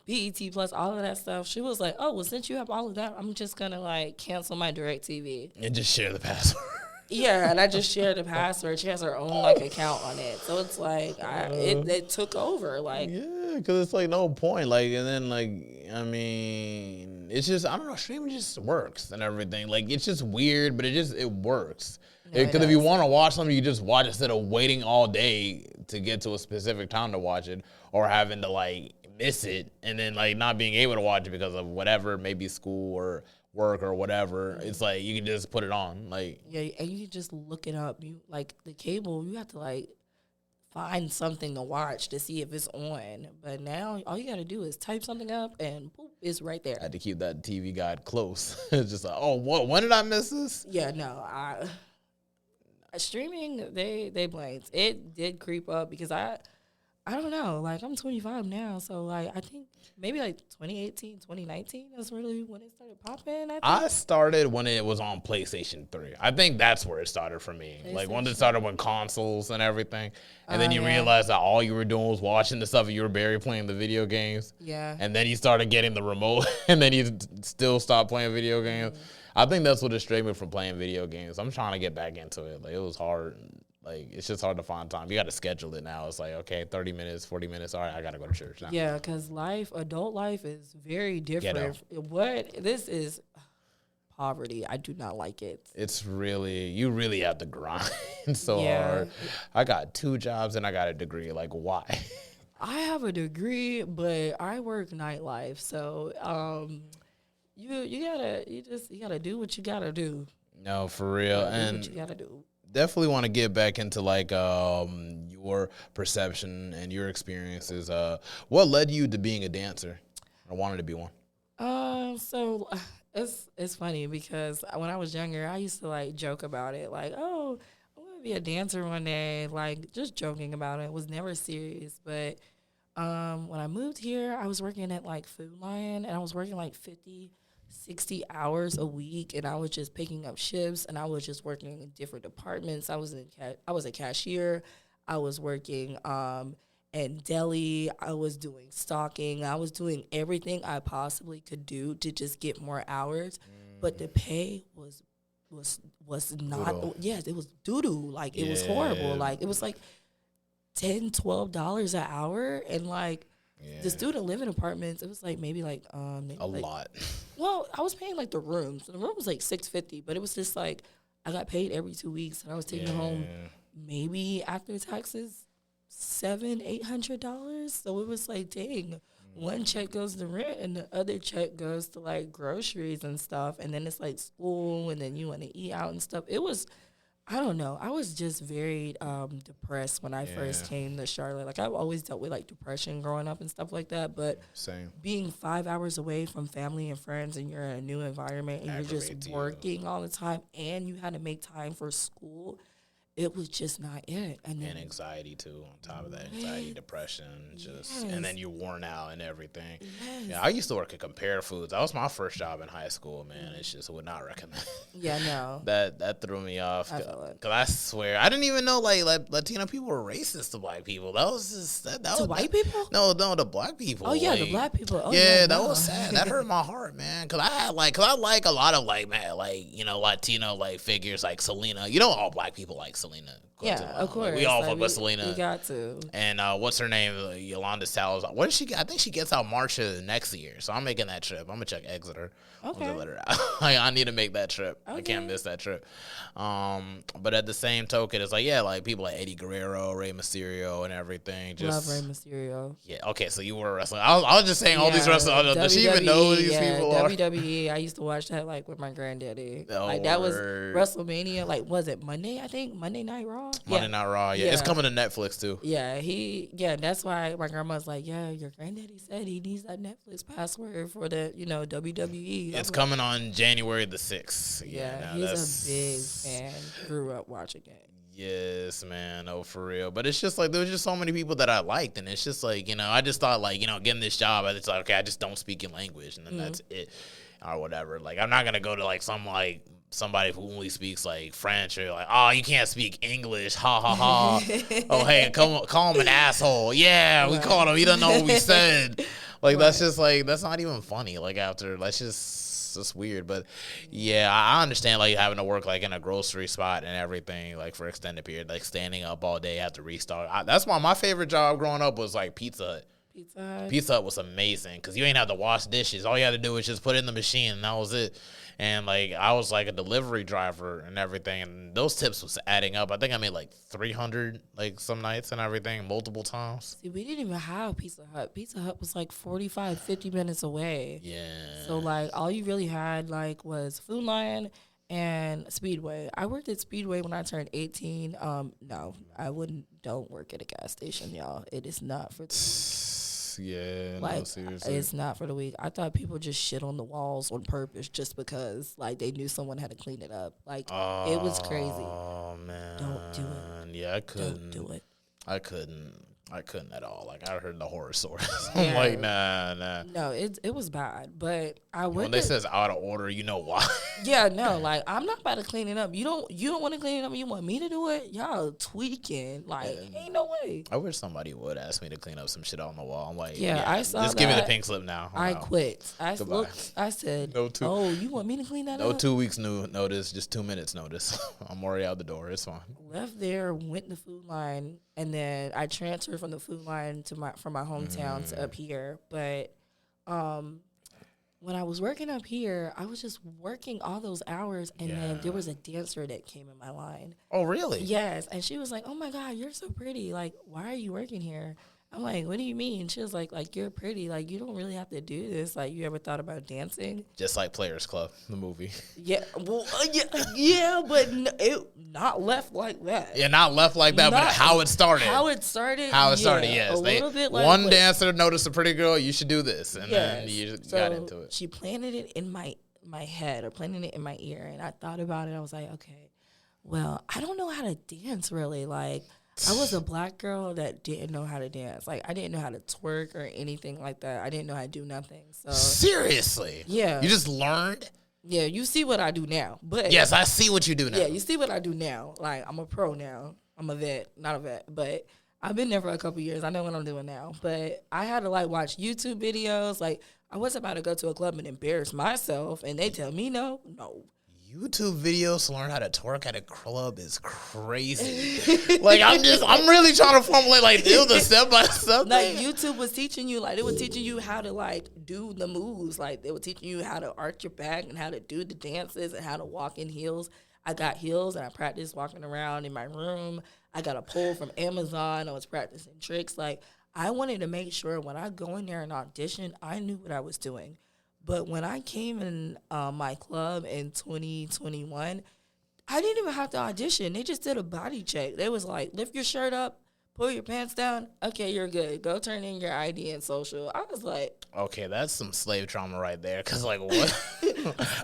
BET Plus, all of that stuff. She was like, oh, well, since you have all of that, I'm just going to like cancel my DirecTV. And just share the password. Yeah, and I just shared the password. She has her own like account on it. So it's like, it took over. Like, yeah, because it's like no point. Like, and then like, I mean, it's just, I don't know, streaming just works and everything. Like, it's just weird, but it works. Because if you want to watch something, you just watch instead of waiting all day to get to a specific time to watch it, or having to like miss it and then like not being able to watch it because of whatever, maybe school or work or whatever. It's like you can just put it on. Like, yeah, and you can just look it up. You like the cable, you have to like find something to watch to see if it's on. But now all you got to do is type something up and boop, it's right there. I had to keep that TV guide close. It's just like, oh, what? When did I miss this? Yeah, no, streaming, they blanked. It did creep up because I don't know. Like, I'm 25 now, so like I think maybe like 2018, 2019 is really when it started popping. I started when it was on PlayStation 3. I think that's where it started for me. Like, when it started with consoles and everything, and then you realized that all you were doing was watching the stuff and you were barely playing the video games. Yeah. And then you started getting the remote, and then you still stopped playing video games. I think that's what distracted me from playing video games. I'm trying to get back into it. Like, it was hard. Like, it's just hard to find time. You got to schedule it now. It's like, okay, 30 minutes, 40 minutes. All right, I got to go to church now. Yeah, because adult life is very different. This is poverty. I do not like it. It's really, you really have to grind so hard. I got 2 jobs and I got a degree. Like, why? I have a degree, but I work nightlife. So, you gotta do what you gotta do. No, for real. And what you gotta do. Definitely want to get back into like your perception and your experiences. What led you to being a dancer or wanted to be one? So it's funny because when I was younger, I used to like joke about it, like, oh, I'm gonna be a dancer one day, like just joking about it. It was never serious. But when I moved here, I was working at like Food Lion, and I was working like 50-60 hours a week, and I was just picking up shifts, and I was just working in different departments. I was a cashier. I was working in deli. I was doing stocking. I was doing everything I possibly could do to just get more hours. But the pay was not. Doodle. Yes, it was doo-doo. Like, it was horrible. Like, it was like $10-12 an hour, and like. Yeah. The student living apartments, it was like maybe like a lot. Well, I was paying like the rooms. The room was like $650, but it was just like I got paid every 2 weeks, and I was taking home maybe after taxes $700-800. So it was like, dang, one check goes to rent and the other check goes to like groceries and stuff, and then it's like school, and then you want to eat out and stuff. It was. I don't know. I was just very depressed when I first came to Charlotte. Like, I've always dealt with, like, depression growing up and stuff like that. But being 5 hours away from family and friends, and you're in a new environment, and you're just working all the time, and you had to make time for school, it was just not it. And then anxiety too, on top of that, anxiety, depression, and then you're worn out and everything. Yeah, I used to work at Compare Foods. That was my first job in high school, man. It's just would not recommend. Yeah, no. That threw me off. Because I swear, I didn't even know like Latino people were racist to black people. That was just that to was white people? No, the black people. Oh yeah, like, the black people. Oh, yeah, that was sad. That hurt my heart, man. Cause I like a lot of like, man, like, you know, Latino like figures like Selena. You know, all black people like Selena. Yeah, of course. Like, we all fuck with Selena. We got to. And what's her name? Yolanda Salazar. What is she? I think she gets out March of next year. So I'm making that trip. I'm gonna check Exeter. Okay. I'm gonna let her out. I need to make that trip. Okay. I can't miss that trip. But at the same token, it's like, yeah, like people like Eddie Guerrero, Rey Mysterio, and everything. Just love Rey Mysterio. Yeah. Okay. So you were wrestling. I was just saying all these wrestlers. Does she even know who these people are? WWE. I used to watch that like with my granddaddy. Oh, like that was WrestleMania. Like was it Monday? I think Monday Night Raw. Monday Night Raw. Yeah, it's coming to Netflix too. Yeah, that's why my grandma's like, yeah, your granddaddy said he needs that Netflix password for the, WWE. It's coming on January the 6th. Yeah, he's a big fan. Grew up watching it. Yes, man. Oh, for real. But it's just like, there was just so many people that I liked. And it's just like, I just thought like, getting this job, I just thought, okay, I just don't speak in language. And then that's it or whatever. Like, I'm not going to go to like somebody who only speaks like French or like, oh, you can't speak English, ha ha ha. Oh, hey, call him an asshole. Yeah, we called him. He doesn't know what we said. Like that's just like, that's not even funny. Like after, that's just weird. But yeah, I understand like having to work like in a grocery spot and everything like for extended period, like standing up all day, have to restart. That's why my favorite job growing up was like Pizza Hut. Pizza Hut was amazing because you ain't have to wash dishes. All you had to do was just put it in the machine, and that was it. And like I was like a delivery driver and everything, and those tips was adding up. I think I made like 300 like some nights and everything, multiple times. See, we didn't even have Pizza Hut. Pizza Hut was like 45, 50 minutes away. Yeah. So like all you really had like was Food Lion and Speedway. I worked at Speedway when I turned 18. No, I don't work at a gas station, y'all. It is not for yeah, like, no, seriously. It's not for the weak. I thought people just shit on the walls on purpose just because, like, they knew someone had to clean it up. Like, it was crazy. Oh, man. Don't do it. Yeah, I couldn't. Don't do it. I couldn't at all. Like, I heard the horror stories. I'm like, nah. No, it was bad. But I went. When they says out of order, you know why. Yeah, no, like, I'm not about to clean it up. You don't want to clean it up. You want me to do it? Y'all tweaking. Like, ain't no way. I wish somebody would ask me to clean up some shit on the wall. I'm like, yeah, I saw just that. give me the pink slip now. I quit. I Goodbye. looked. I said, No two. oh, you want me to clean that up? No 2 weeks notice, just 2 minutes notice. I'm already out the door. It's fine. Left there, went to Food Line, and then I transferred from the Food Line from my hometown to up here. But when I was working up here, I was just working all those hours, and then there was a dancer that came in my line. Oh, really? Yes, and she was like, "Oh my God, you're so pretty! Like, why are you working here?" I'm like, "What do you mean?" She was like you're pretty. Like, you don't really have to do this. Like, you ever thought about dancing? Just like Players Club, the movie. Yeah, well, but it not left like that. Yeah, not left like that, but how it started. How it started, yes. A little bit like one dancer noticed a pretty girl, you should do this, and then you got into it. She planted it in my head, or planted it in my ear, and I thought about it. I was like, okay, well, I don't know how to dance really. Like, I was a black girl that didn't know how to dance. Like, I didn't know how to twerk or anything like that. I didn't know how to do nothing. So seriously? Yeah. You just learned? Yeah, you see what I do now. But yes, I see what you do now. Yeah, you see what I do now. Like, I'm a pro now. I'm a vet, not a vet, but I've been there for a couple years. I know what I'm doing now. But I had to, like, watch YouTube videos. Like, I wasn't about to go to a club and embarrass myself, and they tell me no. YouTube videos to learn how to twerk at a club is crazy. Like, I'm really trying to formulate, like, do the step-by-step like, YouTube was teaching you, like, they were teaching you how to, like, do the moves. Like, they were teaching you how to arch your back and how to do the dances and how to walk in heels. I got heels, and I practiced walking around in my room. I got a pole from Amazon. I was practicing tricks. Like, I wanted to make sure when I go in there and audition, I knew what I was doing. But when I came in my club in 2021, I didn't even have to audition. They just did a body check. They was like, lift your shirt up, pull your pants down. Okay, you're good. Go turn in your ID and social. I was like, okay, that's some slave trauma right there. Because, like, what?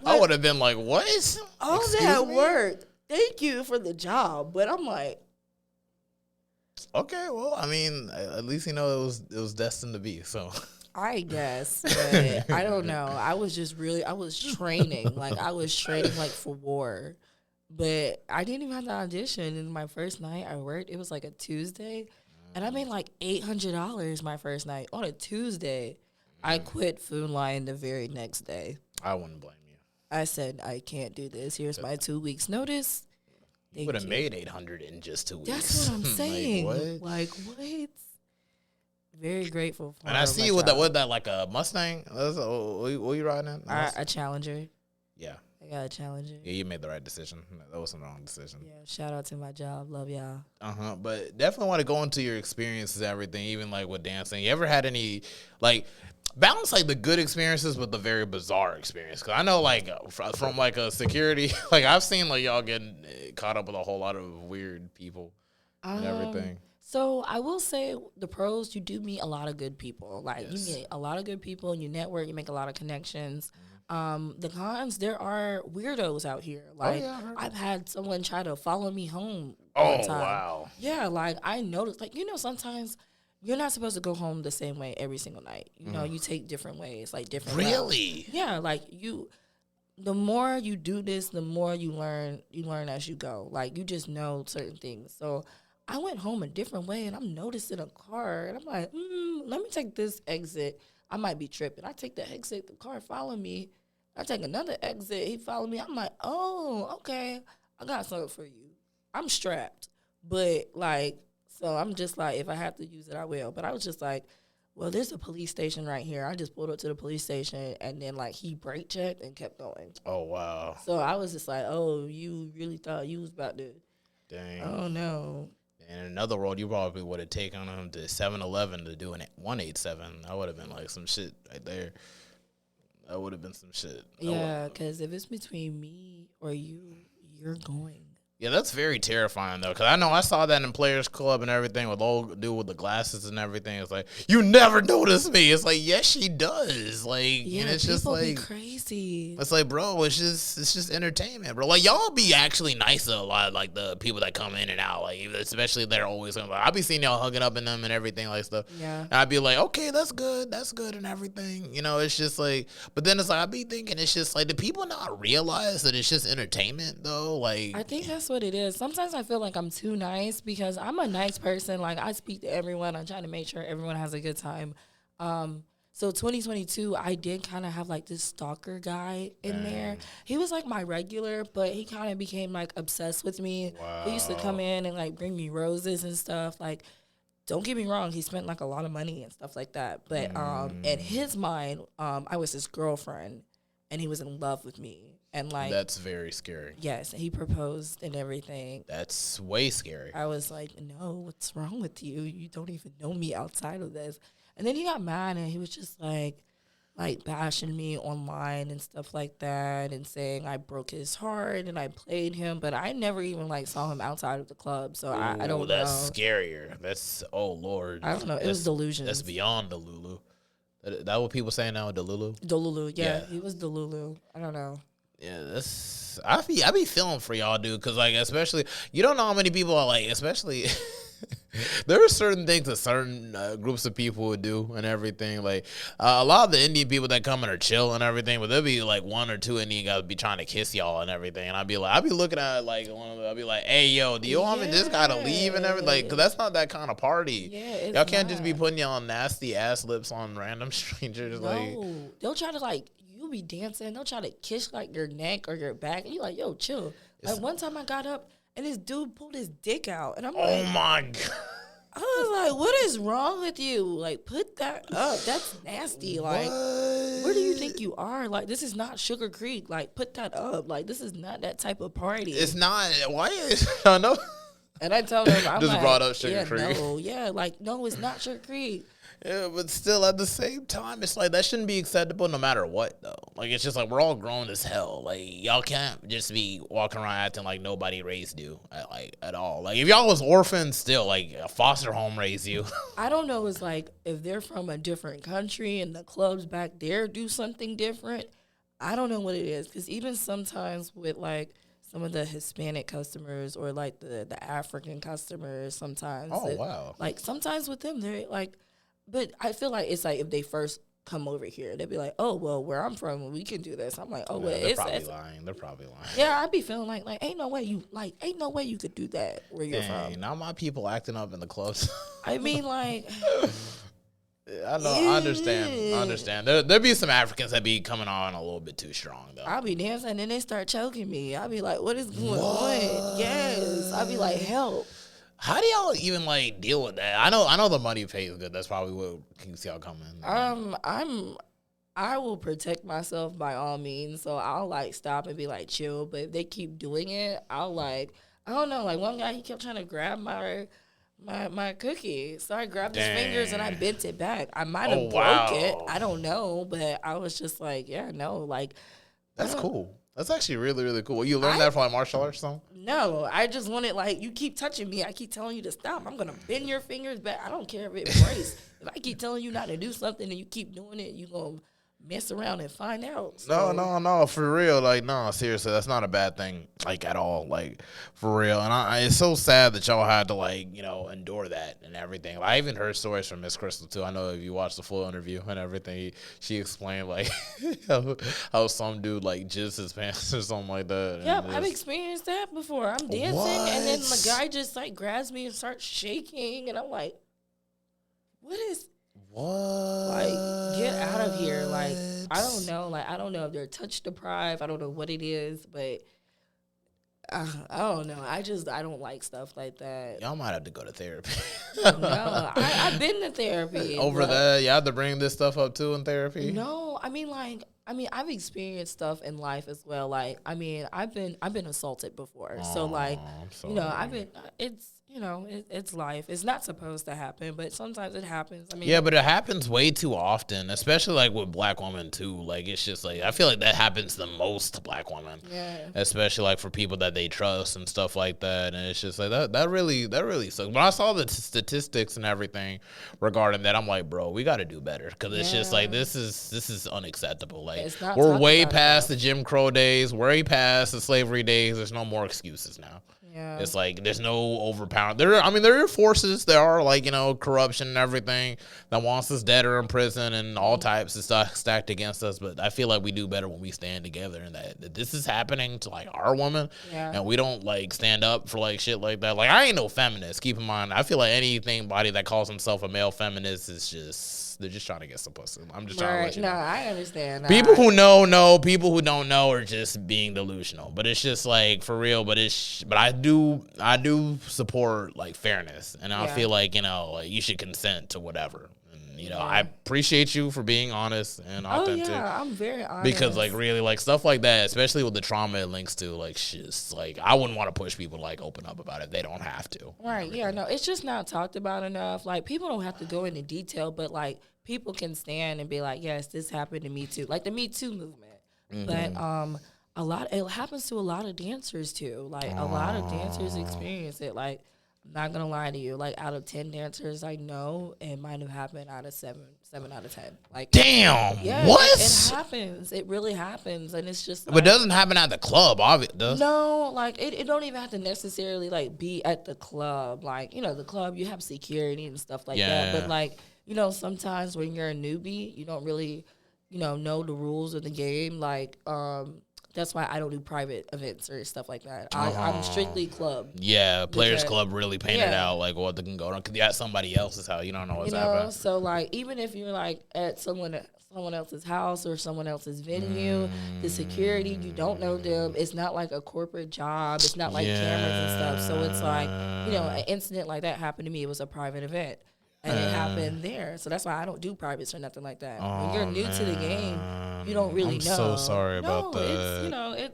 I would have been like, what? All that work. thank you for the job. But I'm like, Okay, well, I mean, at least you know it was destined to be. So I guess, but I don't know. I was training. Like, I was training, like, for war. But I didn't even have to audition. And my first night I worked, it was like a Tuesday. And I made like $800 my first night on a Tuesday. I quit Food Lion the very next day. I wouldn't blame you. I said, I can't do this. Here's my 2 weeks notice. You would have made 800 in just 2 weeks. That's what I'm saying. Like what? Very grateful for. And I see you with that like a Mustang. What you riding in? A Challenger. Yeah. I got a Challenger. Yeah, you made the right decision. That wasn't the wrong decision. Yeah, shout out to my job. Love y'all. But definitely want to go into your experiences and everything, even like with dancing. You ever had any, like, balance like the good experiences with the very bizarre experience? Because I know, like, from like a security, like, I've seen like y'all getting caught up with a whole lot of weird people and everything. So I will say the pros, you do meet a lot of good people. Like, you meet a lot of good people and you network, you make a lot of connections. The cons, there are weirdos out here. Like, I've had someone try to follow me home one time. Wow. Yeah, like, I noticed, like, you know, sometimes you're not supposed to go home the same way every single night. You know, you take different ways, like different Really? routes. Yeah, like, the more you do this, the more you learn as you go. Like, you just know certain things. So I went home a different way, and I'm noticing a car, and I'm like, let me take this exit. I might be tripping. I take the exit, the car follow me. I take another exit, he followed me. I'm like, oh, okay, I got something for you. I'm strapped. But, like, so I'm just like, if I have to use it, I will. But I was just like, well, there's a police station right here. I just pulled up to the police station, and then, like, he brake checked and kept going. Oh, wow. So I was just like, oh, you really thought you was about to. Dang. Oh, no. In another world, you probably would have taken him to 7-Eleven to do an 187. That would have been like some shit right there. That would have been some shit. Yeah, because if it's between me or you, you're going. Yeah, that's very terrifying, though, because I know I saw that in Players Club and everything with old dude with the glasses and everything. It's like, you never notice me. It's like, yes, she does. Like, yeah, and it's just like be crazy. It's like, bro, it's just entertainment, bro. Like, y'all be actually nice to a lot of, like, the people that come in and out, like, especially they're always like, I'll be seeing y'all hugging up in them and everything like stuff. Yeah, and I'd be like, okay, that's good and everything. You know, it's just like, but then it's like, I'd be thinking, it's just like, do people not realize that it's just entertainment though? Like, I think that's what it is. Sometimes I feel like I'm too nice because I'm a nice person. Like, I speak to everyone. I'm trying to make sure everyone has a good time. So 2022, I did kind of have like this stalker guy in there. He was like my regular, but he kind of became like obsessed with me. Wow. He used to come in and like bring me roses and stuff. Like, don't get me wrong, he spent like a lot of money and stuff like that. But in his mind, I was his girlfriend, and he was in love with me. And like, that's very scary. Yes, he proposed and everything. That's way scary. I was like, no, what's wrong with you? You don't even know me outside of this. And then he got mad, and he was just like bashing me online and stuff like that, and saying I broke his heart and I played him, but I never even like saw him outside of the club. So I don't know. That's scarier. That's, oh Lord. I don't know. It was delusions. That's beyond Delulu. That what people say now, Delulu? Delulu, yeah. He was Delulu. I don't know. Yeah, that's I be feeling for y'all, dude, because like, especially, you don't know how many people are like, especially there are certain things that certain groups of people would do and everything. Like, a lot of the Indian people that come and are chill and everything, but there'll be like one or two Indian guys be trying to kiss y'all and everything. And I'd be looking at like one of them, I'd be like, hey, yo, do you want me this guy to leave and everything? Like, because that's not that kind of party. Yeah, y'all can't just be putting y'all nasty ass lips on random strangers. No, like, they'll try to like, you be dancing, they'll try to kiss like your neck or your back, and you like, yo, chill. Like, one time I got up, and this dude pulled his dick out, and I'm like, oh my God. I was like, what is wrong with you? Like, put that up. That's nasty. Like, where do you think you are? Like, this is not Sugar Creek. Like, put that up. Like, this is not that type of party. It's not. Why is, I know. And I told him, I'm just like, brought up Sugar Creek. No, it's not Sugar Creek. Yeah, but still, at the same time, it's like that shouldn't be acceptable no matter what, though. Like, it's just like we're all grown as hell. Like, y'all can't just be walking around acting like nobody raised you, at all. Like, if y'all was orphans, still, like, a foster home raised you. I don't know. It's like if they're from a different country and the clubs back there do something different. I don't know what it is, because even sometimes with like some of the Hispanic customers or like the African customers sometimes. Oh, wow. Like sometimes with them, they're like, but I feel like it's like if they first come over here, they'd be like, oh, well, where I'm from, we can do this. I'm like, oh, well, They're probably lying. They're probably lying. Yeah, I'd be feeling like ain't no way you could do that where you're Dang, from. now my people acting up in the clubs. I mean, like, I know. I understand. There be some Africans that be coming on a little bit too strong though. I'll be dancing and they start choking me. I'll be like, what is going on? Yes. I'll be like, help. How do y'all even like deal with that? I know the money pays good. That's probably what keeps y'all coming. I will protect myself by all means. So I'll like stop and be like chill. But if they keep doing it, I'll like, I don't know. Like one guy, he kept trying to grab my cookie. So I grabbed his fingers and I bent it back. I might have broke it. I don't know. But I was just like, yeah, no, like. That's cool. That's actually really, really cool. You learned that from like martial arts or something? No, I just wanted, like, you keep touching me. I keep telling you to stop. I'm going to bend your fingers back. I don't care if it breaks. If I keep telling you not to do something and you keep doing it, you're going to mess around and find out. So. No, for real. Like, no, seriously, that's not a bad thing, like, at all. Like, for real. And it's so sad that y'all had to, like, you know, endure that and everything. Like, I even heard stories from Miss Crystal, too. I know if you watched the full interview and everything, she explained, like, how some dude, like, jizzed his pants or something like that. Yep, I've experienced that before. I'm dancing, and then the guy just, like, grabs me and starts shaking, and I'm like, what is... What? Like, get out of here. Like, I don't know. Like, I don't know if they're touch deprived. I don't know what it is, but I don't know. I don't like stuff like that. Y'all might have to go to therapy. No, I've been to therapy. Over that, you have to bring this stuff up too in therapy? No, I've experienced stuff in life as well. Like, I've been assaulted before. So, like, you know, it's life. It's not supposed to happen, but sometimes it happens. I mean, yeah, but it happens way too often, especially like with black women too. Like, it's just like I feel like that happens the most to black women. Yeah. Especially like for people that they trust and stuff like that. And it's just like that really sucks. When I saw the statistics and everything regarding that, I'm like, bro, we got to do better because it's just like this is unacceptable. Like, we're way past the Jim Crow days, way past the slavery days. There's no more excuses now. Yeah. It's like there's no overpowering. There are forces. There are, like, you know, corruption and everything that wants us dead or in prison and all types of stuff stacked against us. But I feel like we do better when we stand together and that this is happening to like our women, and we don't like stand up for like shit like that. Like, I ain't no feminist. Keep in mind, I feel like anybody that calls himself a male feminist is just. They're just trying to get some pussy. I'm just trying to let you know. No, I understand. People who know. People who don't know are just being delusional. But it's just like for real. But I do support like fairness, and I feel like, you know, like you should consent to whatever. And, you know, I appreciate you for being honest and authentic. Oh yeah, I'm very honest. Because like really like stuff like that, especially with the trauma it links to, like just like I wouldn't want to push people to like open up about it. They don't have to. Right. Yeah. No, it's just not talked about enough. Like, people don't have to go into detail, but like, people can stand and be like, yes, this happened to me too. Like the Me Too movement. Mm-hmm. But it happens to a lot of dancers too. Like a lot of dancers experience it. Like, I'm not gonna lie to you. Like, out of 10 dancers I know, it might have happened out of 7 out of 10. Like, damn. Yeah, what? It happens. It really happens, and it's just. Like, but it doesn't happen at the club, obviously. No, like it don't even have to necessarily like be at the club. Like, you know, the club, you have security and stuff like that. But like, you know, sometimes when you're a newbie, you don't really, you know the rules of the game. Like, that's why I don't do private events or stuff like that. I'm strictly club. Yeah, Players Club really painted out like what they can go on. Because you got somebody else's house, you don't know what's happening. So like, even if you're like at someone else's house or someone else's venue, the security, you don't know them. It's not like a corporate job. It's not like cameras and stuff. So it's like, you know, an incident like that happened to me. It was a private event. And it happened there. So that's why I don't do privates or nothing like that. When you're new to the game, you don't really know. I'm so sorry about that.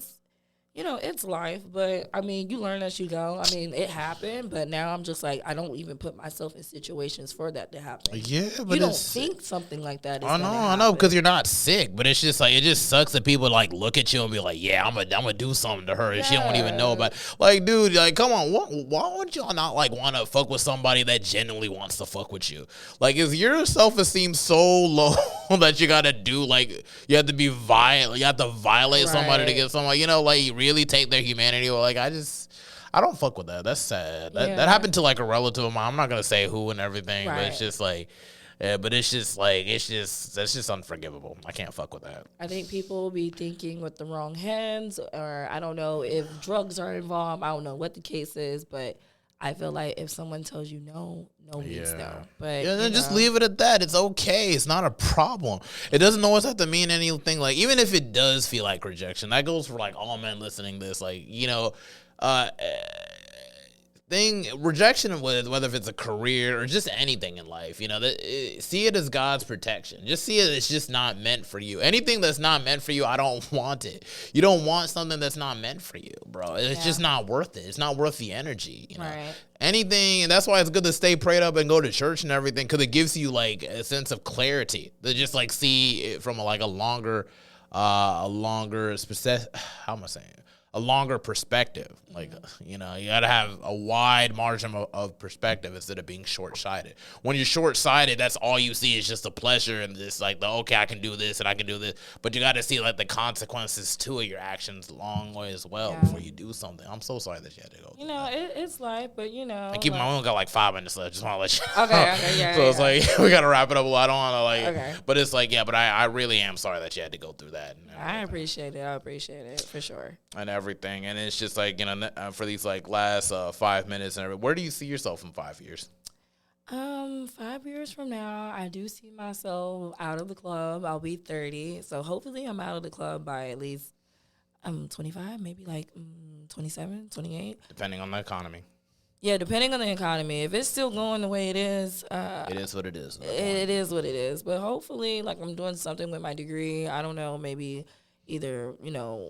It's life. But, I mean, you learn as you go. I mean, it happened. But now I'm just like, I don't even put myself in situations for that to happen. Yeah, but you don't think something like that is I know, because you're not sick. But it's just like, it just sucks that people like look at you and be like, yeah, I'm gonna do something to her. And she don't even know about it. Like, dude, like, come on. Why would y'all not like want to fuck with somebody that genuinely wants to fuck with you? Like, is your self-esteem so low that you gotta do, like, you have to be violent? You have to violate somebody to get somebody, you know, like, really? really take their humanity. Or like, I don't fuck with that. That's sad. That happened to like a relative of mine. I'm not gonna say who and everything, but it's just like, but it's just like, that's just unforgivable. I can't fuck with that. I think people be thinking with the wrong hands, or I don't know if drugs are involved. I don't know what the case is, but I feel like if someone tells you no means no. But then just leave it at that. It's okay. It's not a problem. It doesn't always have to mean anything. Like, even if it does feel like rejection, that goes for like all men listening to this. Like, rejection, whether if it's a career or just anything in life, see it as God's protection. Just see it as just not meant for you. Anything that's not meant for you, I don't want it. You don't want something that's not meant for you, bro. It's just not worth it. It's not worth the energy. Right. Anything, and that's why it's good to stay prayed up and go to church and everything, because it gives you like a sense of clarity to just like see it from a longer a longer perspective. Like, you gotta have a wide margin of perspective instead of being short-sighted. When you're short-sighted, that's all you see is just the pleasure and this like okay, I can do this and I can do this, but you gotta see like the consequences to your actions long way as well before you do something. I'm so sorry that you had to go through that. It's life, but I keep my own got like 5 minutes left. Just want to let you okay, so it's like we gotta wrap it up. I don't want to but it's like but I really am sorry that you had to go through that. I appreciate it for sure. And everything, and it's just like for these like last 5 minutes and everything, where do you see yourself in 5 years? 5 years from now, I do see myself out of the club. I'll be 30, so hopefully I'm out of the club by at least 25, maybe like 27, 28, depending on the economy. Yeah, depending on the economy. If it's still going the way it is what it is. It is what it is. But hopefully, like, I'm doing something with my degree. I don't know, maybe either,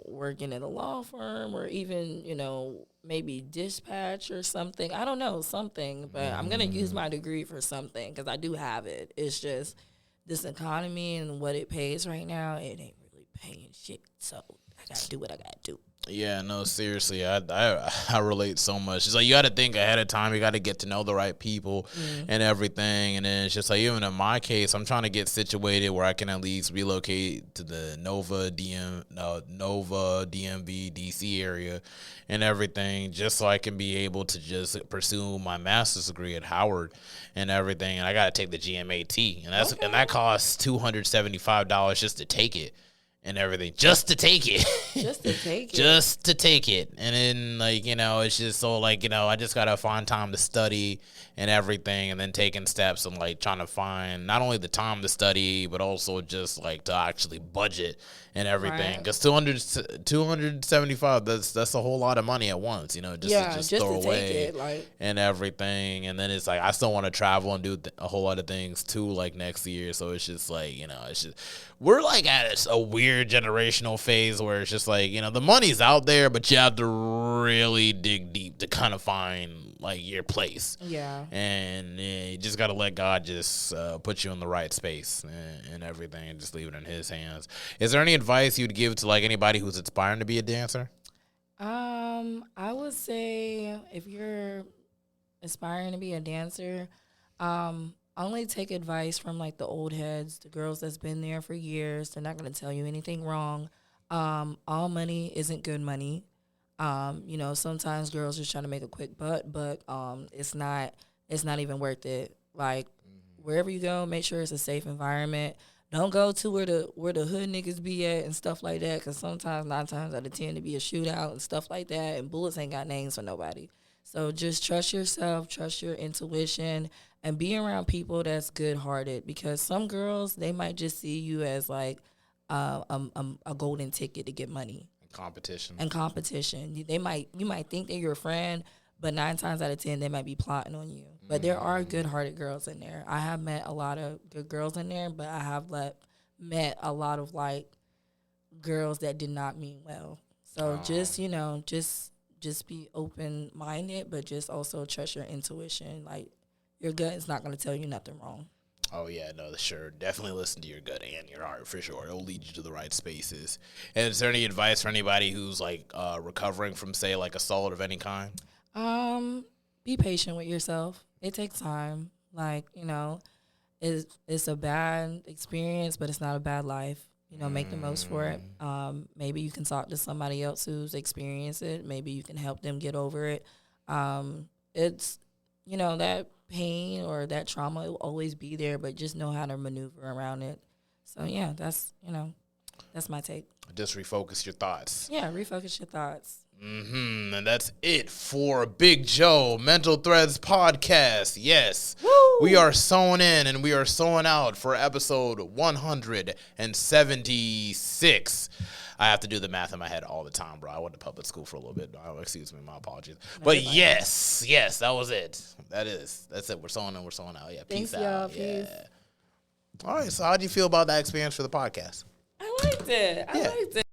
working at a law firm or even, maybe dispatch or something. I don't know, something. But I'm going to use my degree for something because I do have it. It's just this economy and what it pays right now, it ain't really paying shit. So I got to do what I got to do. Yeah, no, seriously, I relate so much. It's like you got to think ahead of time. You got to get to know the right people and everything. And then it's just like, even in my case, I'm trying to get situated where I can at least relocate to the Nova, DMV, DC area and everything, just so I can be able to just pursue my master's degree at Howard and everything. And I got to take the GMAT, and that costs $275 just to take it. And everything, just to take it. Just to take it. And then, like, it's just so, like, I just got to find time to study and everything, and then taking steps and, like, trying to find not only the time to study, but also just, like, to actually budget and everything. Because $275, that's a whole lot of money at once, just throw away and everything. And then it's like, I still want to travel and do a whole lot of things, too, like, next year. So it's just, like, it's just, we're, like, at a weird generational phase where it's just like, the money's out there, but you have to really dig deep to kind of find like your place. Yeah. And you just got to let God just put you in the right space and everything, and just leave it in his hands. Is there any advice you'd give to like anybody who's aspiring to be a dancer? I would say if you're aspiring to be a dancer, only take advice from like the old heads, the girls that's been there for years. They're not going to tell you anything wrong. All money isn't good money. Sometimes girls just trying to make a quick buck, but it's not even worth it. Like wherever you go, make sure it's a safe environment. Don't go to where the hood niggas be at and stuff like that, because sometimes 9 times out of 10 to be a shootout and stuff like that, and bullets ain't got names for nobody. So just trust yourself, trust your intuition, and be around people that's good-hearted, because some girls, they might just see you as like a golden ticket to get money. Competition. You might think they're your friend, but 9 times out of 10, they might be plotting on you. But there are good-hearted girls in there. I have met a lot of good girls in there, but I have met a lot of like girls that did not mean well. So just be open-minded, but just also trust your intuition. Like, your gut is not going to tell you nothing wrong. Oh, yeah, no, sure. Definitely listen to your gut and your heart, for sure. It'll lead you to the right spaces. And is there any advice for anybody who's, like, recovering from, say, like, assault of any kind? Be patient with yourself. It takes time. Like, it's a bad experience, but it's not a bad life. You know, make the most for it. Maybe you can talk to somebody else who's experienced it. Maybe you can help them get over it. It's, you know, that pain or that trauma will always be there, but just know how to maneuver around it. So, yeah, that's, you know, that's my take. Just refocus your thoughts. Yeah, refocus your thoughts. And that's it for Big Joe Mental Threads podcast. Yes, Woo! We are sewn in and we are sewn out for episode 176. I have to do the math in my head all the time, bro. I went to public school for a little bit. Excuse me, my apologies. But yes, that was it. That's it. We're sewn in, we're sewn out. Yeah, Thanks, peace out. y'all. Yeah. Peace. All right. So, how do you feel about that experience for the podcast? I liked it. I liked it.